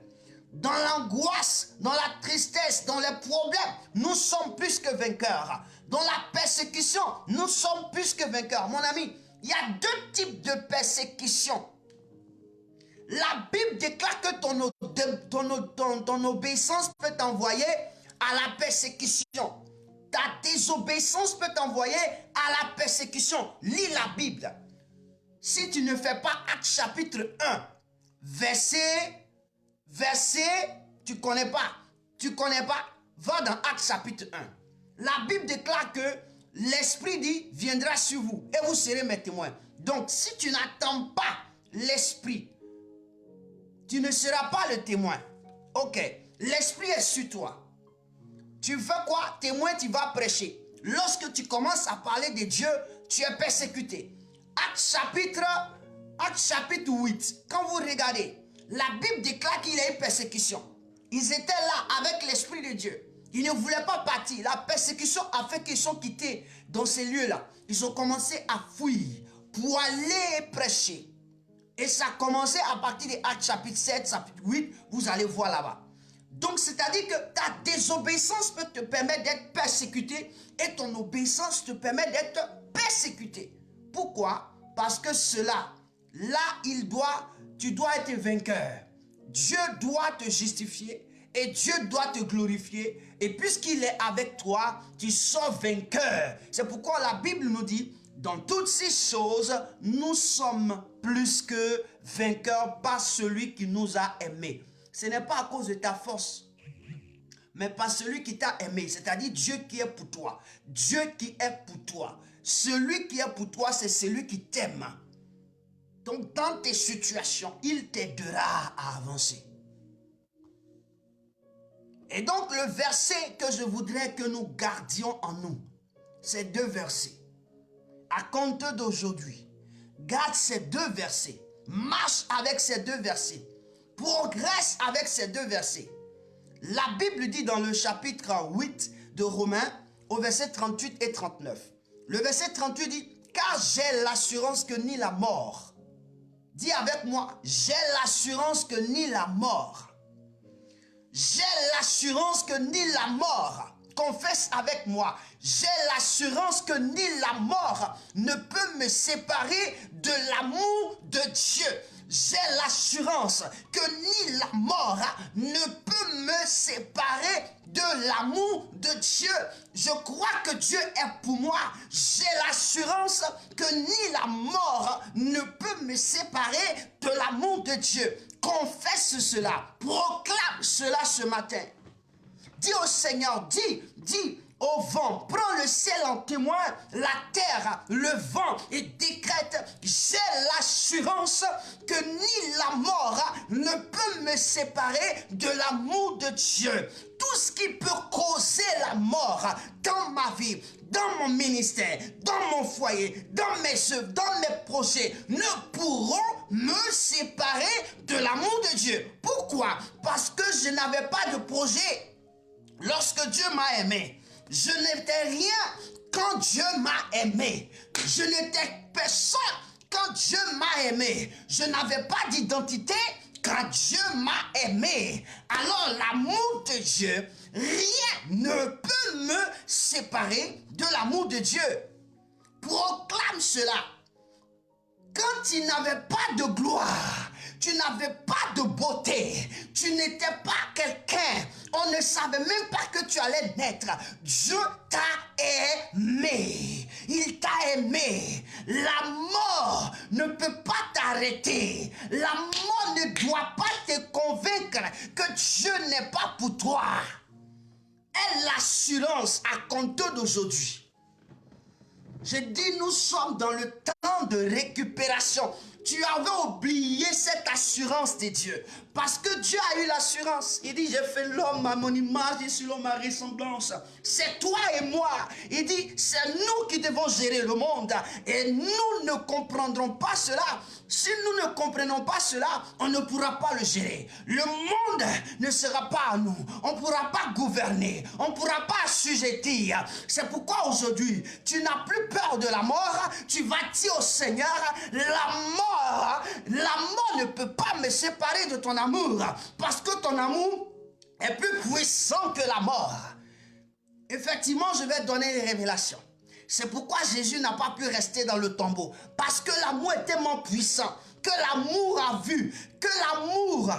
Dans l'angoisse, dans la tristesse, dans les problèmes, nous sommes plus que vainqueurs. Dans la persécution, nous sommes plus que vainqueurs. Mon ami, il y a deux types de persécution. La Bible déclare que ton obéissance peut t'envoyer à la persécution. ta désobéissance peut t'envoyer à la persécution. Lis la Bible. Si tu ne fais pas Actes chapitre 1, verset, tu connais pas, va dans Actes chapitre 1. La Bible déclare que l'Esprit dit, viendra sur vous et vous serez mes témoins. Donc, si tu n'attends pas l'Esprit, tu ne seras pas le témoin. Ok, l'Esprit est sur toi. Tu fais quoi? Témoin, tu vas prêcher. Lorsque tu commences à parler de Dieu, tu es persécuté. Actes chapitre 8, quand vous regardez, la Bible déclare qu'il y a eu persécution. Ils étaient là avec l'Esprit de Dieu. Ils ne voulaient pas partir. La persécution a fait qu'ils sont quittés dans ces lieux-là. Ils ont commencé à fuir pour aller prêcher. Et ça a commencé à partir de Actes chapitre 7, chapitre 8, vous allez voir là-bas. Donc, c'est-à-dire que ta désobéissance peut te permettre d'être persécuté et ton obéissance te permet d'être persécuté. Pourquoi? Parce que cela, là, tu dois être vainqueur. Dieu doit te justifier et Dieu doit te glorifier. Et puisqu'il est avec toi, tu sors vainqueur. C'est pourquoi la Bible nous dit, dans toutes ces choses, nous sommes plus que vainqueurs par celui qui nous a aimés. Ce n'est pas à cause de ta force, mais par celui qui t'a aimé, c'est-à-dire Dieu qui est pour toi. Dieu qui est pour toi. Celui qui est pour toi, c'est celui qui t'aime. Donc, dans tes situations, il t'aidera à avancer. Et donc, le verset que je voudrais que nous gardions en nous, c'est 2 versets. À compter d'aujourd'hui, garde ces 2 versets. Marche avec ces 2 versets. Progresse avec ces 2 versets. La Bible dit dans le chapitre 8 de Romains, au verset 38 et 39. Le verset 38 dit, car j'ai l'assurance que ni la mort. Dis avec moi, j'ai l'assurance que ni la mort. J'ai l'assurance que ni la mort. Confesse avec moi, j'ai l'assurance que ni la mort ne peut me séparer de l'amour de Dieu. J'ai l'assurance que ni la mort ne peut me séparer de l'amour de Dieu. Je crois que Dieu est pour moi. J'ai l'assurance que ni la mort ne peut me séparer de l'amour de Dieu. Confesse cela, proclame cela ce matin. Dis au Seigneur, dis au vent, prends le ciel en témoin, la terre, le vent, et décrète, j'ai l'assurance que ni la mort ne peut me séparer de l'amour de Dieu. Tout ce qui peut causer la mort dans ma vie, dans mon ministère, dans mon foyer, dans mes œuvres, dans mes projets, ne pourront me séparer de l'amour de Dieu. Pourquoi? Parce que je n'avais pas de projet. Lorsque Dieu m'a aimé, je n'étais rien quand Dieu m'a aimé. Je n'étais personne quand Dieu m'a aimé. Je n'avais pas d'identité quand Dieu m'a aimé. Alors l'amour de Dieu, rien ne peut me séparer de l'amour de Dieu. Proclame cela. Quand tu n'avais pas de gloire, tu n'avais pas de beauté, tu n'étais pas quelqu'un, on ne savait même pas que tu allais naître. Dieu t'a aimé, il t'a aimé. La mort ne peut pas t'arrêter, la mort ne doit pas te convaincre que Dieu n'est pas pour toi. Et l'assurance à compter d'aujourd'hui. Je dis, nous sommes dans le temps de récupération. Tu avais oublié cette assurance de Dieu. Parce que Dieu a eu l'assurance. Il dit, j'ai fait l'homme à mon image et sur l'homme à ressemblance. C'est toi et moi. Il dit, c'est nous qui devons gérer le monde. Et nous ne comprendrons pas cela. Si nous ne comprenons pas cela, on ne pourra pas le gérer. Le monde ne sera pas à nous. On ne pourra pas gouverner. On ne pourra pas assujettir. C'est pourquoi aujourd'hui, tu n'as plus peur de la mort. Tu vas dire au Seigneur, la mort ne peut pas me séparer de ton amour. Parce que ton amour est plus puissant que la mort. Effectivement, je vais donner une révélation. C'est pourquoi Jésus n'a pas pu rester dans le tombeau. Parce que l'amour est tellement puissant que l'amour a vu, que l'amour,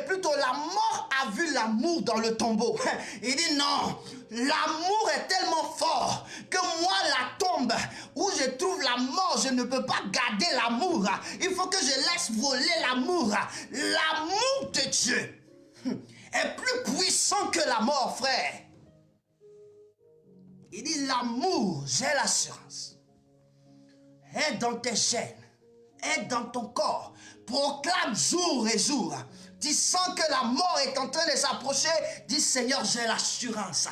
plutôt la mort a vu l'amour dans le tombeau. Il dit non, l'amour est tellement fort que moi, la tombe où je trouve la mort, je ne peux pas garder l'amour. Il faut que je laisse voler l'amour. L'amour de Dieu est plus puissant que la mort, frère. Il dit l'amour, j'ai l'assurance, est dans tes chaînes, est dans ton corps. Proclame jour et jour. Tu sens que la mort est en train de s'approcher. Dis Seigneur, j'ai l'assurance.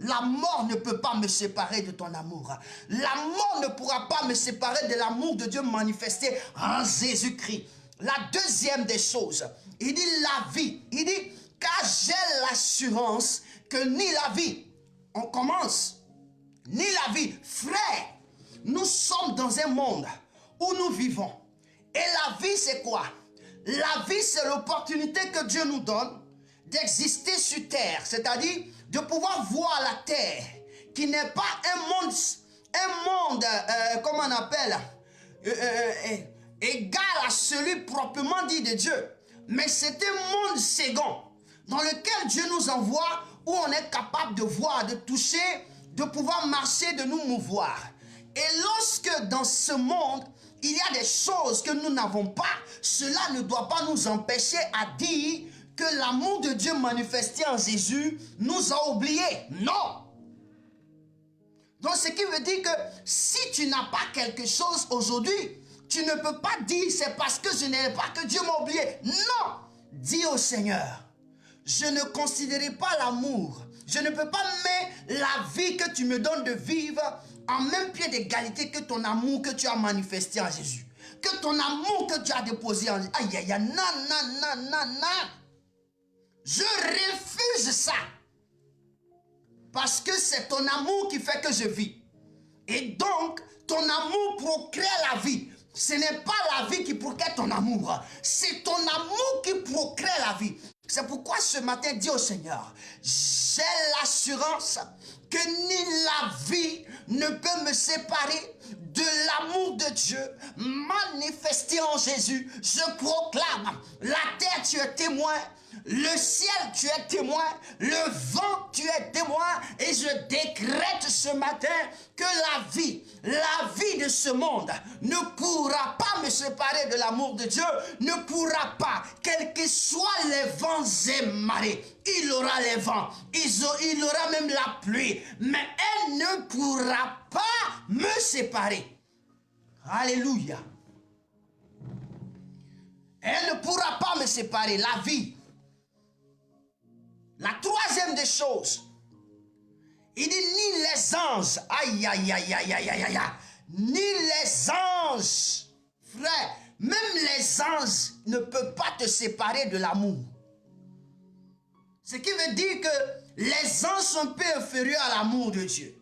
La mort ne peut pas me séparer de ton amour. La mort ne pourra pas me séparer de l'amour de Dieu manifesté en Jésus-Christ. La deuxième des choses, il dit la vie. Il dit car j'ai l'assurance que ni la vie, on commence, ni la vie, frère, nous sommes dans un monde où nous vivons. Et la vie, c'est quoi? La vie, c'est l'opportunité que Dieu nous donne d'exister sur terre, c'est-à-dire de pouvoir voir la terre, qui n'est pas un monde, comment on appelle, égal à celui proprement dit de Dieu, mais c'est un monde second, dans lequel Dieu nous envoie, où on est capable de voir, de toucher, de pouvoir marcher, de nous mouvoir. Et lorsque dans ce monde, il y a des choses que nous n'avons pas, cela ne doit pas nous empêcher à dire que l'amour de Dieu manifesté en Jésus nous a oubliés. Non. Donc ce qui veut dire que si tu n'as pas quelque chose aujourd'hui, tu ne peux pas dire c'est parce que je n'ai pas que Dieu m'a oublié. Non. Dis au Seigneur, je ne considérais pas l'amour. Je ne peux pas mettre la vie que tu me donnes de vivre en même pied d'égalité que ton amour que tu as manifesté en Jésus. Que ton amour que tu as déposé en Jésus. Aïe, aïe, aïe, non, non, non, non, non. Je refuse ça. Parce que c'est ton amour qui fait que je vis. Et donc, ton amour procrée la vie. Ce n'est pas la vie qui procrée ton amour. C'est ton amour qui procrée la vie. C'est pourquoi ce matin, dis au Seigneur, j'ai l'assurance que ni la vie ne peut me séparer de l'amour de Dieu manifesté en Jésus. Je proclame, la terre tu es témoin, le ciel tu es témoin, le vent tu es témoin, et je décrète ce matin que la vie de ce monde ne pourra pas me séparer de l'amour de Dieu, ne pourra pas, quels que soient les vents et marées. Il aura les vents, il aura même la pluie, mais elle ne pourra pas me séparer. Alléluia. Elle ne pourra pas me séparer, la vie. La troisième des choses, il dit ni les anges, aïe, aïe, aïe, aïe, aïe, aïe, aïe, ni les anges, frère, même les anges ne peuvent pas te séparer de l'amour. Ce qui veut dire que les anges sont peu inférieurs à l'amour de Dieu.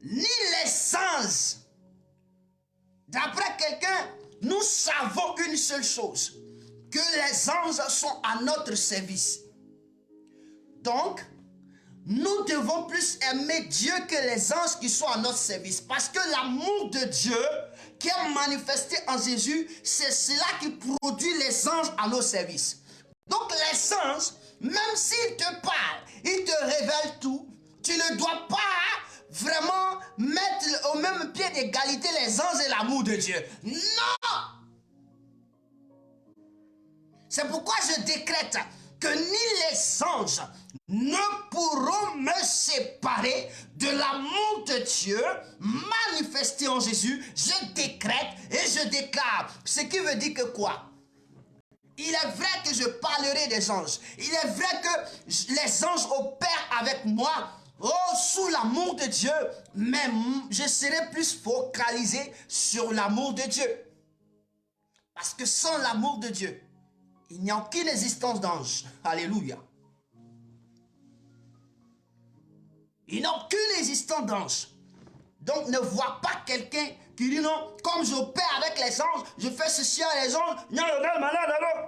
Ni les anges. D'après quelqu'un, nous savons une seule chose, que les anges sont à notre service. Donc, nous devons plus aimer Dieu que les anges qui sont à notre service. Parce que l'amour de Dieu qui est manifesté en Jésus, c'est cela qui produit les anges à nos services. Donc les anges, même s'ils te parlent, ils te révèlent tout, tu ne dois pas vraiment mettre au même pied d'égalité les anges et l'amour de Dieu. Non! C'est pourquoi je décrète que ni les anges ne pourront me séparer de l'amour de Dieu manifesté en Jésus. Je décrète et je déclare. Ce qui veut dire que quoi? Il est vrai que je parlerai des anges. Il est vrai que les anges opèrent avec moi, sous l'amour de Dieu, mais je serai plus focalisé sur l'amour de Dieu. Parce que sans l'amour de Dieu, il n'y a aucune existence d'ange. Alléluia. Il n'y a aucune existence d'ange. Donc ne vois pas quelqu'un qui dit non, comme j'opère avec les anges, je fais ceci avec les anges.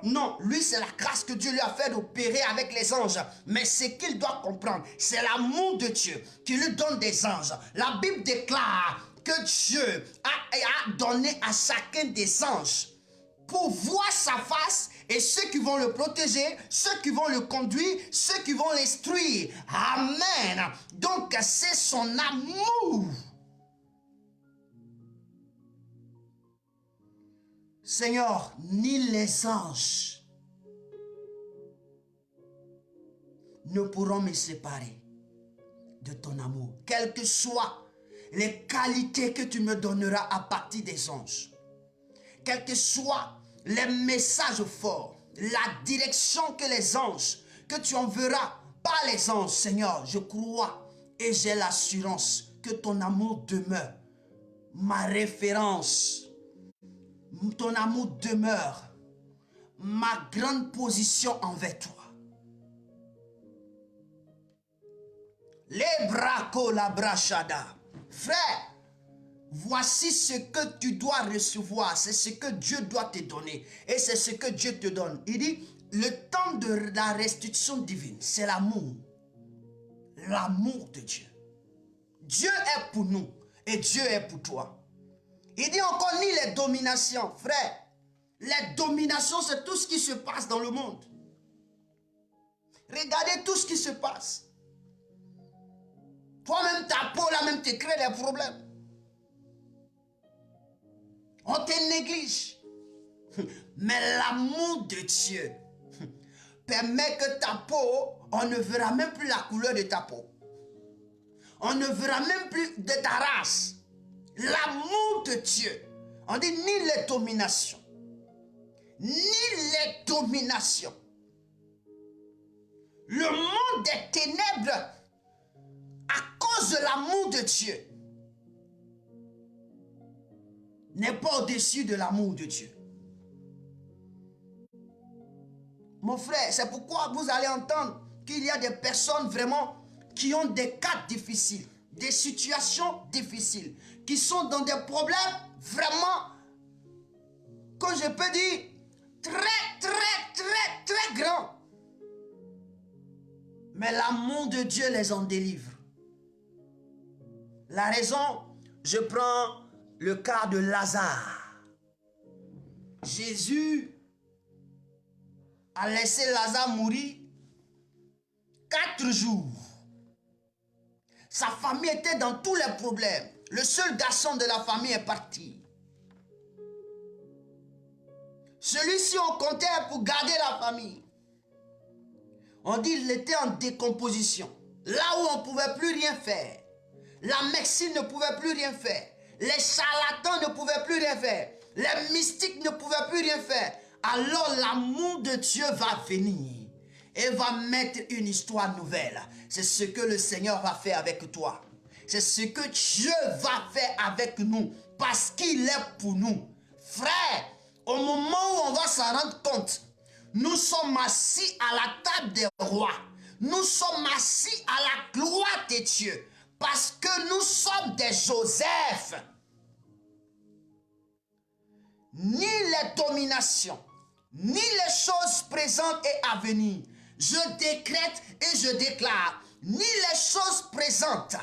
Non, lui c'est la grâce que Dieu lui a fait d'opérer avec les anges. Mais ce qu'il doit comprendre, c'est l'amour de Dieu qui lui donne des anges. La Bible déclare que Dieu a a donné à chacun des anges pour voir sa face et ceux qui vont le protéger, ceux qui vont le conduire, ceux qui vont l'instruire. Amen. Donc c'est son amour. Seigneur, ni les anges ne pourront me séparer de ton amour. Quelles que soient les qualités que tu me donneras à partir des anges, quels que soient les messages forts, la direction que les anges, que tu enverras par les anges, Seigneur, je crois et j'ai l'assurance que ton amour demeure ma référence. Ton amour demeure ma grande position envers toi. Les bracos la brachada. Frère, voici ce que tu dois recevoir. C'est ce que Dieu doit te donner. Et c'est ce que Dieu te donne. Il dit, le temps de la restitution divine, c'est l'amour. L'amour de Dieu. Dieu est pour nous et Dieu est pour toi. Il dit encore ni les dominations. Frère, les dominations, c'est tout ce qui se passe dans le monde. Regardez tout ce qui se passe. Toi-même, ta peau, là même, te crée des problèmes. On te néglige. Mais l'amour de Dieu permet que ta peau, on ne verra même plus la couleur de ta peau. On ne verra même plus de ta race. L'amour de Dieu. On dit ni les dominations. Ni les dominations. Le monde des ténèbres, à cause de l'amour de Dieu, n'est pas au-dessus de l'amour de Dieu. Mon frère, c'est pourquoi vous allez entendre qu'il y a des personnes vraiment qui ont des cas difficiles, des situations difficiles, qui sont dans des problèmes vraiment, que je peux dire, très grands. Mais l'amour de Dieu les en délivre. La raison, je prends le cas de Lazare. Jésus a laissé Lazare mourir 4 jours. Sa famille était dans tous les problèmes. Le seul garçon de la famille est parti. Celui-ci, on comptait pour garder la famille. On dit qu'il était en décomposition. Là où on ne pouvait plus rien faire. La médecine ne pouvait plus rien faire. Les charlatans ne pouvaient plus rien faire. Les mystiques ne pouvaient plus rien faire. Alors l'amour de Dieu va venir et va mettre une histoire nouvelle. C'est ce que le Seigneur va faire avec toi. C'est ce que Dieu va faire avec nous parce qu'il est pour nous. Frère, au moment où on va s'en rendre compte, nous sommes assis à la table des rois. Nous sommes assis à la gloire de Dieu parce que nous sommes des Joseph. Ni les dominations, ni les choses présentes et à venir. Je décrète et je déclare, ni les choses présentes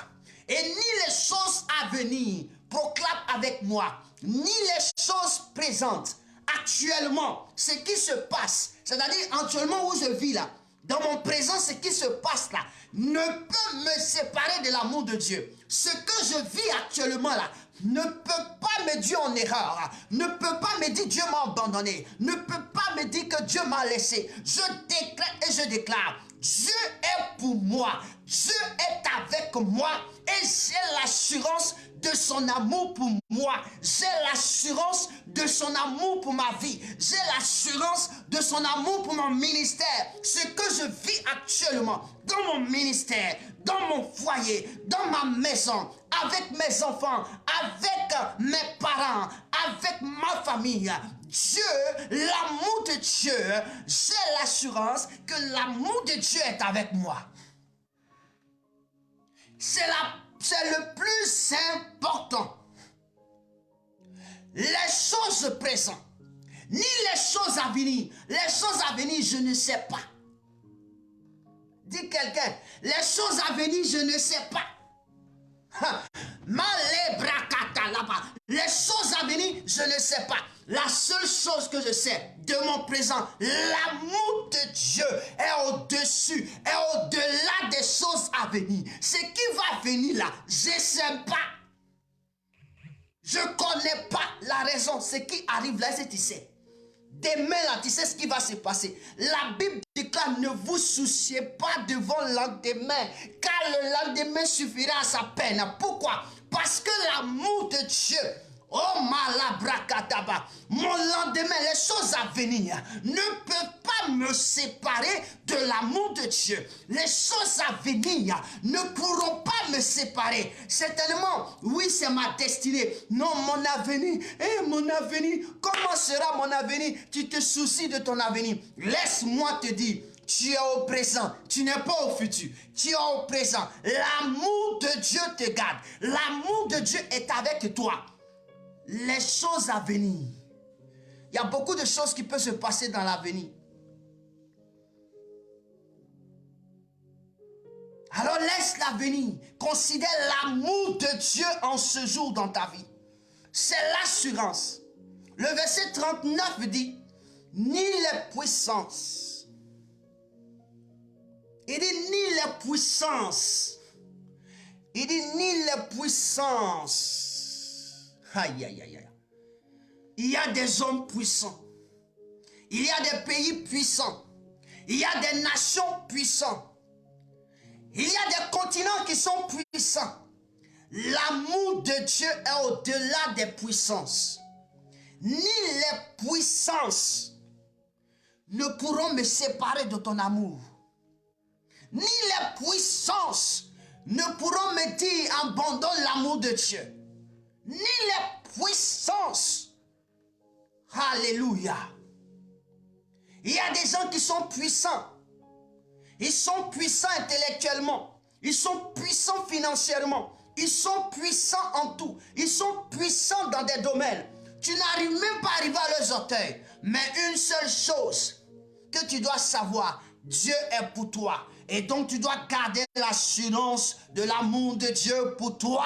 et ni les choses à venir, proclame avec moi, ni les choses présentes, actuellement, ce qui se passe, c'est-à-dire actuellement où je vis là, dans mon présent, ce qui se passe là, ne peut me séparer de l'amour de Dieu. Ce que je vis actuellement là, ne peut pas me dire en erreur, ne peut pas me dire Dieu m'a abandonné, ne peut pas me dire que Dieu m'a laissé. Je décrète et je déclare, Dieu est pour moi, Dieu est avec moi et j'ai l'assurance de son amour pour moi. J'ai l'assurance de son amour pour ma vie. J'ai l'assurance de son amour pour mon ministère. Ce que je vis actuellement dans mon ministère, dans mon foyer, dans ma maison, avec mes enfants, avec mes parents, avec ma famille. Dieu, l'amour de Dieu, j'ai l'assurance que l'amour de Dieu est avec moi. C'est le plus important. Les choses présentes, ni les choses à venir. Les choses à venir, je ne sais pas. Dis quelqu'un, les choses à venir, je ne sais pas. là-bas. Les choses à venir, je ne sais pas. La seule chose que je sais de mon présent, l'amour de Dieu est au-dessus, est au-delà des choses à venir. Ce qui va venir là, je ne sais pas. Je ne connais pas la raison. Ce qui arrive là, c'est tu sais. Demain là, tu sais ce qui va se passer. La Bible déclare, ne vous souciez pas devant le lendemain, car le lendemain suffira à sa peine. Pourquoi? Parce que l'amour de Dieu, oh malabrakataba, mon lendemain, les choses à venir ne peuvent pas me séparer de l'amour de Dieu. Les choses à venir ne pourront pas me séparer. Certainement, oui, c'est ma destinée. Non, mon avenir, mon avenir, comment sera mon avenir? Tu te soucies de ton avenir. Laisse-moi te dire, tu es au présent, tu n'es pas au futur, tu es au présent. L'amour de Dieu te garde, l'amour de Dieu est avec toi. Les choses à venir, il y a beaucoup de choses qui peuvent se passer dans l'avenir. Alors laisse l'avenir, considère l'amour de Dieu en ce jour dans ta vie. C'est l'assurance. Le verset 39 dit, ni les puissances. Il dit ni les puissances. Il dit ni les puissances. Aïe, aïe, aïe, aïe. Il y a des hommes puissants. Il y a des pays puissants. Il y a des nations puissantes. Il y a des continents qui sont puissants. L'amour de Dieu est au-delà des puissances. Ni les puissances ne pourront me séparer de ton amour. Ni les puissances ne pourront me dire abandonne l'amour de Dieu. Ni les puissances. Alléluia. Il y a des gens qui sont puissants. Ils sont puissants intellectuellement. Ils sont puissants financièrement. Ils sont puissants en tout. Ils sont puissants dans des domaines. Tu n'arrives même pas à arriver à leurs orteils. Mais une seule chose que tu dois savoir, Dieu est pour toi. Et donc tu dois garder l'assurance de l'amour de Dieu pour toi.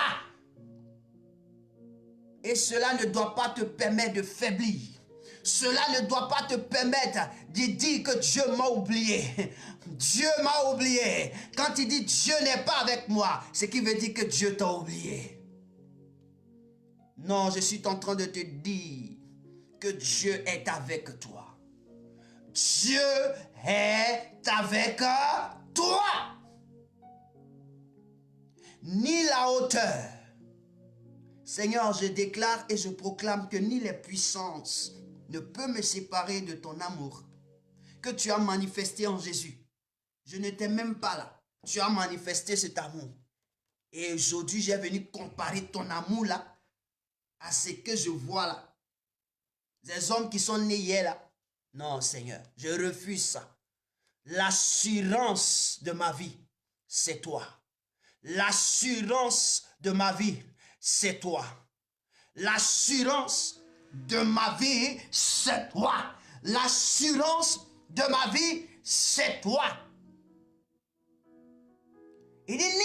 Et cela ne doit pas te permettre de faiblir. Cela ne doit pas te permettre de dire que Dieu m'a oublié. Dieu m'a oublié. Quand il dit Dieu n'est pas avec moi, ce qui veut dire que Dieu t'a oublié. Non, je suis en train de te dire que Dieu est avec toi. Dieu est avec toi. Ni la hauteur. Seigneur, je déclare et je proclame que ni les puissances ne peuvent me séparer de ton amour que tu as manifesté en Jésus. Je n'étais même pas là. Tu as manifesté cet amour. Et aujourd'hui, j'ai venu comparer ton amour là à ce que je vois là. Des hommes qui sont nés hier là. Non, Seigneur, je refuse ça. L'assurance de ma vie, c'est toi. L'assurance de ma vie, c'est toi. L'assurance de ma vie, c'est toi. L'assurance de ma vie, c'est toi. Il dit ni les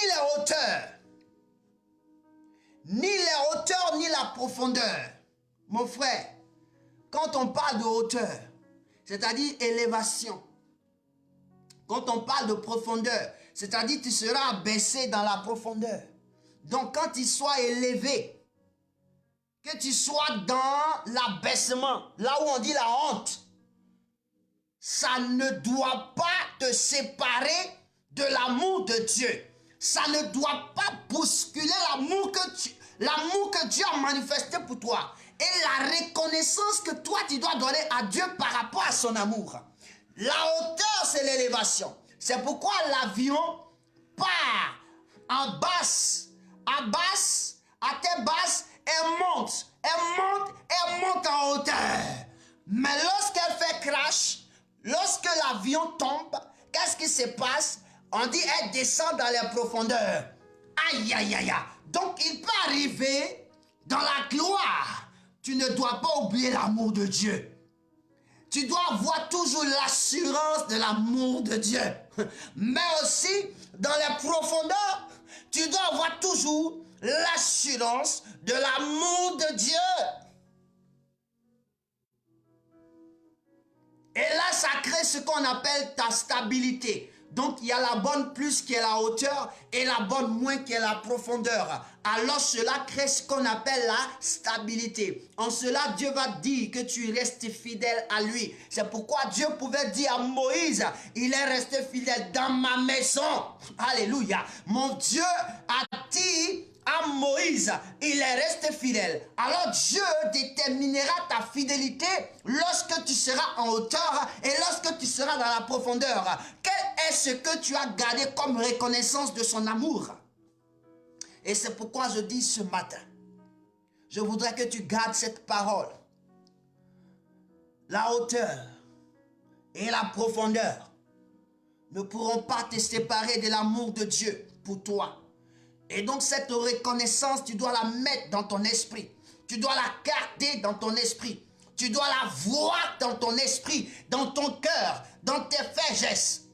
hauteurs, ni la profondeur. Mon frère, quand on parle de hauteur, c'est-à-dire élévation, quand on parle de profondeur, c'est-à-dire tu seras abaissé dans la profondeur. Donc quand tu sois élevé, que tu sois dans l'abaissement, là où on dit la honte, ça ne doit pas te séparer de l'amour de Dieu. Ça ne doit pas bousculer l'amour que Dieu a manifesté pour toi. Et la reconnaissance que toi tu dois donner à Dieu par rapport à son amour. La hauteur, c'est l'élévation. C'est pourquoi l'avion part en basse, à tête basse, elle monte en hauteur. Mais lorsqu'elle fait crash, lorsque l'avion tombe, qu'est-ce qui se passe? On dit elle descend dans les profondeurs. Aïe, aïe, aïe, aïe. Donc il peut arriver dans la gloire. Tu ne dois pas oublier l'amour de Dieu. Tu dois avoir toujours l'assurance de l'amour de Dieu. Mais aussi, dans les profondeurs, tu dois avoir toujours l'assurance de l'amour de Dieu. Et là, ça crée ce qu'on appelle ta stabilité. Donc, il y a la bonne plus qui est la hauteur et la bonne moins qui est la profondeur. Alors, cela crée ce qu'on appelle la stabilité. En cela, Dieu va dire que tu restes fidèle à lui. C'est pourquoi Dieu pouvait dire à Moïse, il est resté fidèle dans ma maison. Alléluia. Mon Dieu a dit à Moïse, il est resté fidèle. Alors Dieu déterminera ta fidélité lorsque tu seras en hauteur et lorsque tu seras dans la profondeur. Quel est ce que tu as gardé comme reconnaissance de son amour? Et c'est pourquoi je dis ce matin, je voudrais que tu gardes cette parole. La hauteur et la profondeur ne pourront pas te séparer de l'amour de Dieu pour toi. Et donc cette reconnaissance, tu dois la mettre dans ton esprit. Tu dois la garder dans ton esprit. Tu dois la voir dans ton esprit, dans ton cœur, dans tes faits gestes.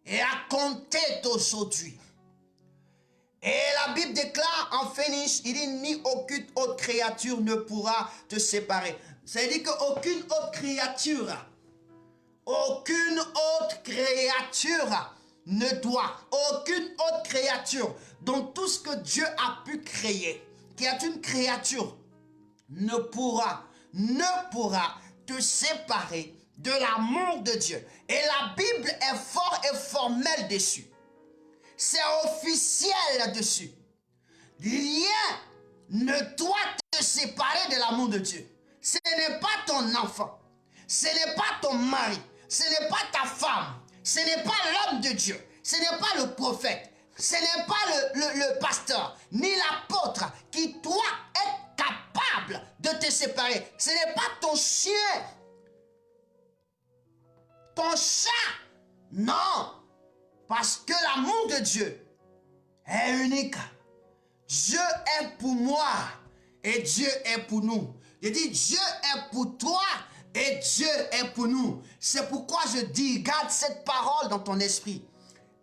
Et à compter d'aujourd'hui. Et la Bible déclare en Phénix, il dit ni aucune autre créature ne pourra te séparer. C'est-à-dire qu'aucune autre créature ne doit, aucune autre créature, dans tout ce que Dieu a pu créer, qui est une créature, ne pourra te séparer de l'amour de Dieu. Et la Bible est fort et formelle dessus. C'est officiel dessus. Rien ne doit te séparer de l'amour de Dieu. Ce n'est pas ton enfant, ce n'est pas ton mari, ce n'est pas ta femme, ce n'est pas l'homme de Dieu, ce n'est pas le prophète, ce n'est pas le pasteur, ni l'apôtre qui, toi, est capable de te séparer. Ce n'est pas ton chien, ton chat. Non, parce que l'amour de Dieu est unique. Dieu est pour moi et Dieu est pour nous. Je dis Dieu est pour toi et Dieu est pour nous. C'est pourquoi je dis, garde cette parole dans ton esprit.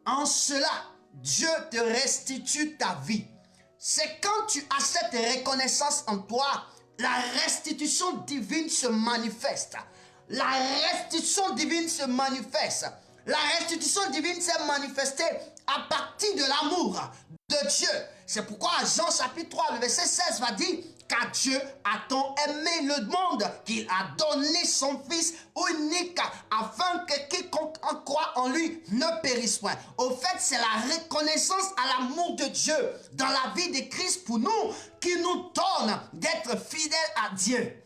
En cela, Dieu te restitue ta vie. C'est quand tu as cette reconnaissance en toi, la restitution divine se manifeste. La restitution divine se manifeste. La restitution divine s'est manifestée à partir de l'amour de Dieu. C'est pourquoi Jean chapitre 3, le verset 16 va dire car Dieu a tant aimé le monde qu'il a donné son Fils unique afin que quiconque en croit en lui ne périsse point. Au fait, c'est la reconnaissance à l'amour de Dieu dans la vie de Christ pour nous qui nous donne d'être fidèles à Dieu,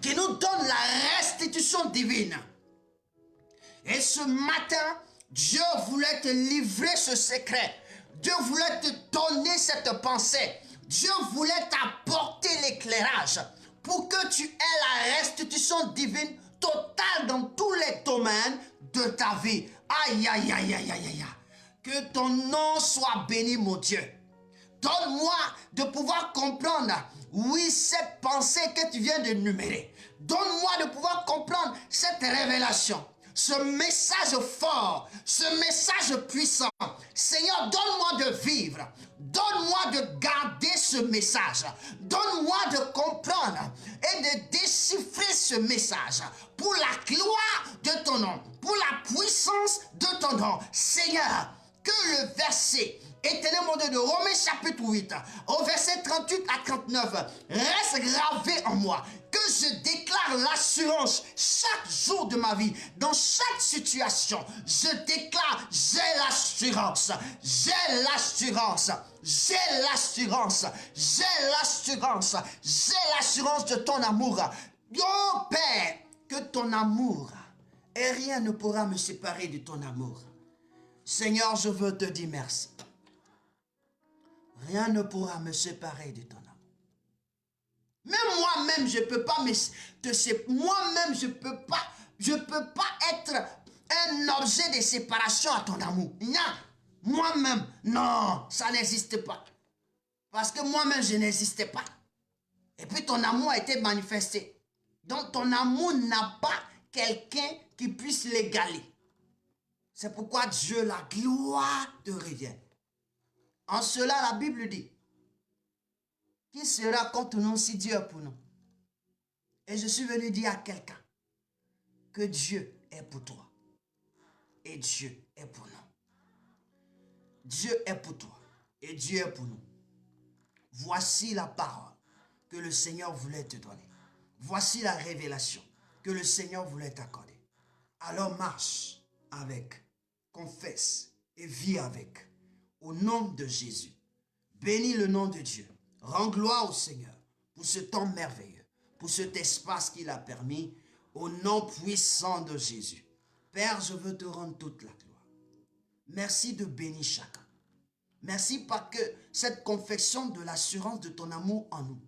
qui nous donne la restitution divine. Et ce matin, Dieu voulait te livrer ce secret. Dieu voulait te donner cette pensée. Dieu voulait t'apporter l'éclairage pour que tu aies la restitution divine totale dans tous les domaines de ta vie. Aïe, aïe, aïe, aïe, aïe, aïe. Que ton nom soit béni, mon Dieu. Donne-moi de pouvoir comprendre, oui, cette pensée que tu viens de numérer. Donne-moi de pouvoir comprendre cette révélation. Ce message fort, ce message puissant. Seigneur, donne-moi de vivre. Donne-moi de garder ce message. Donne-moi de comprendre et de déchiffrer ce message pour la gloire de ton nom, pour la puissance de ton nom. Seigneur, que le verset éternel mon Dieu de Romains chapitre 8 au verset 38 à 39 reste gravé en moi, que je déclare l'assurance chaque jour de ma vie, dans chaque situation. Je déclare, j'ai l'assurance, j'ai l'assurance, j'ai l'assurance, j'ai l'assurance, j'ai l'assurance de ton amour. Oh Père, que ton amour, et rien ne pourra me séparer de ton amour. Seigneur, je veux te dire merci. Rien ne pourra me séparer de ton amour. Même moi-même, je ne peux pas moi-même, je peux pas être un objet de séparation à ton amour. Non, moi-même, non, ça n'existe pas. Parce que moi-même, je n'existais pas. Et puis ton amour a été manifesté. Donc ton amour n'a pas quelqu'un qui puisse l'égaler. C'est pourquoi Dieu, la gloire te revient. En cela, la Bible dit Qui sera contre nous si Dieu est pour nous? Et je suis venu dire à quelqu'un que Dieu est pour toi. Et Dieu est pour nous. Dieu est pour toi. Et Dieu est pour nous. Voici la parole que le Seigneur voulait te donner. Voici la révélation que le Seigneur voulait t'accorder. Alors marche avec, confesse et vis avec. Au nom de Jésus. Bénis le nom de Dieu. Rends gloire au Seigneur pour ce temps merveilleux, pour cet espace qu'il a permis, au nom puissant de Jésus. Père, je veux te rendre toute la gloire. Merci de bénir chacun. Merci parce que cette confession de l'assurance de ton amour en nous,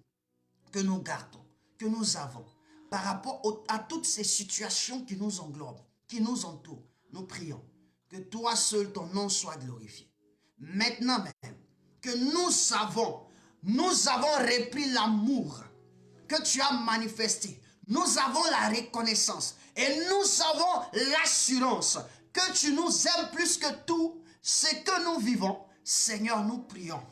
que nous gardons, que nous avons, par rapport à toutes ces situations qui nous englobent, qui nous entourent, nous prions que toi seul ton nom soit glorifié. Maintenant même, que nous avons repris l'amour que tu as manifesté. Nous avons la reconnaissance et nous avons l'assurance que tu nous aimes plus que tout ce que nous vivons. Seigneur, nous prions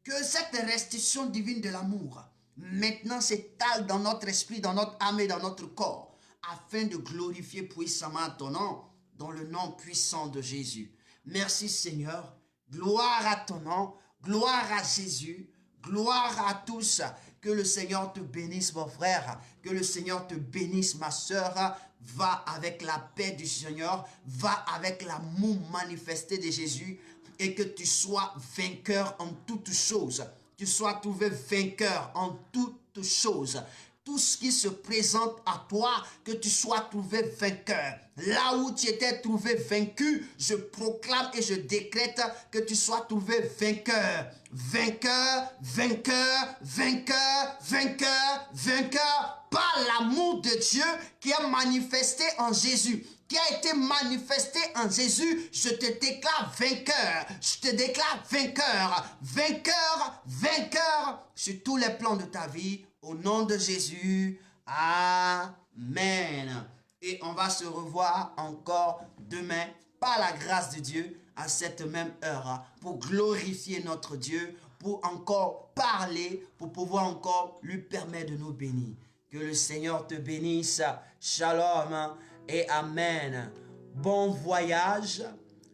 que cette restitution divine de l'amour maintenant s'étale dans notre esprit, dans notre âme et dans notre corps, afin de glorifier puissamment ton nom, dans le nom puissant de Jésus. Merci Seigneur, gloire à ton nom, gloire à Jésus, gloire à tous. Que le Seigneur te bénisse mon frère, que le Seigneur te bénisse ma soeur. Va avec la paix du Seigneur, va avec l'amour manifesté de Jésus et que tu sois vainqueur en toutes choses. Tu sois trouvé vainqueur en toutes choses. Tout ce qui se présente à toi, que tu sois trouvé vainqueur. Là où tu étais trouvé vaincu, je proclame et je décrète que tu sois trouvé vainqueur. Vainqueur, vainqueur, vainqueur, vainqueur, vainqueur, par l'amour de Dieu qui est manifesté en Jésus. Qui a été manifesté en Jésus, je te déclare vainqueur. Je te déclare vainqueur. Vainqueur, vainqueur sur tous les plans de ta vie. Au nom de Jésus, Amen. Et on va se revoir encore demain, par la grâce de Dieu, à cette même heure, pour glorifier notre Dieu, pour encore parler, pour pouvoir encore lui permettre de nous bénir. Que le Seigneur te bénisse. Shalom et Amen. Bon voyage.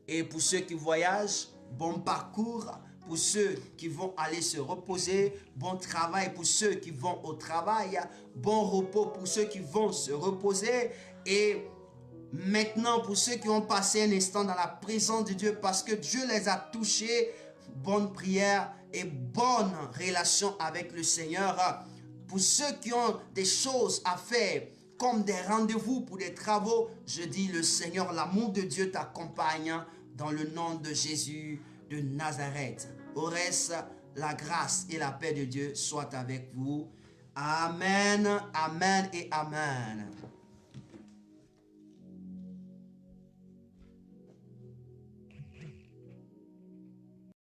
Et pour ceux qui voyagent, bon parcours. Pour ceux qui vont aller se reposer, bon travail pour ceux qui vont au travail, bon repos pour ceux qui vont se reposer. Et maintenant, pour ceux qui ont passé un instant dans la présence de Dieu, parce que Dieu les a touchés, bonne prière et bonne relation avec le Seigneur. Pour ceux qui ont des choses à faire, comme des rendez-vous pour des travaux, je dis le Seigneur, l'amour de Dieu t'accompagne dans le nom de Jésus de Nazareth. Au reste, la grâce et la paix de Dieu soient avec vous. Amen, amen et amen.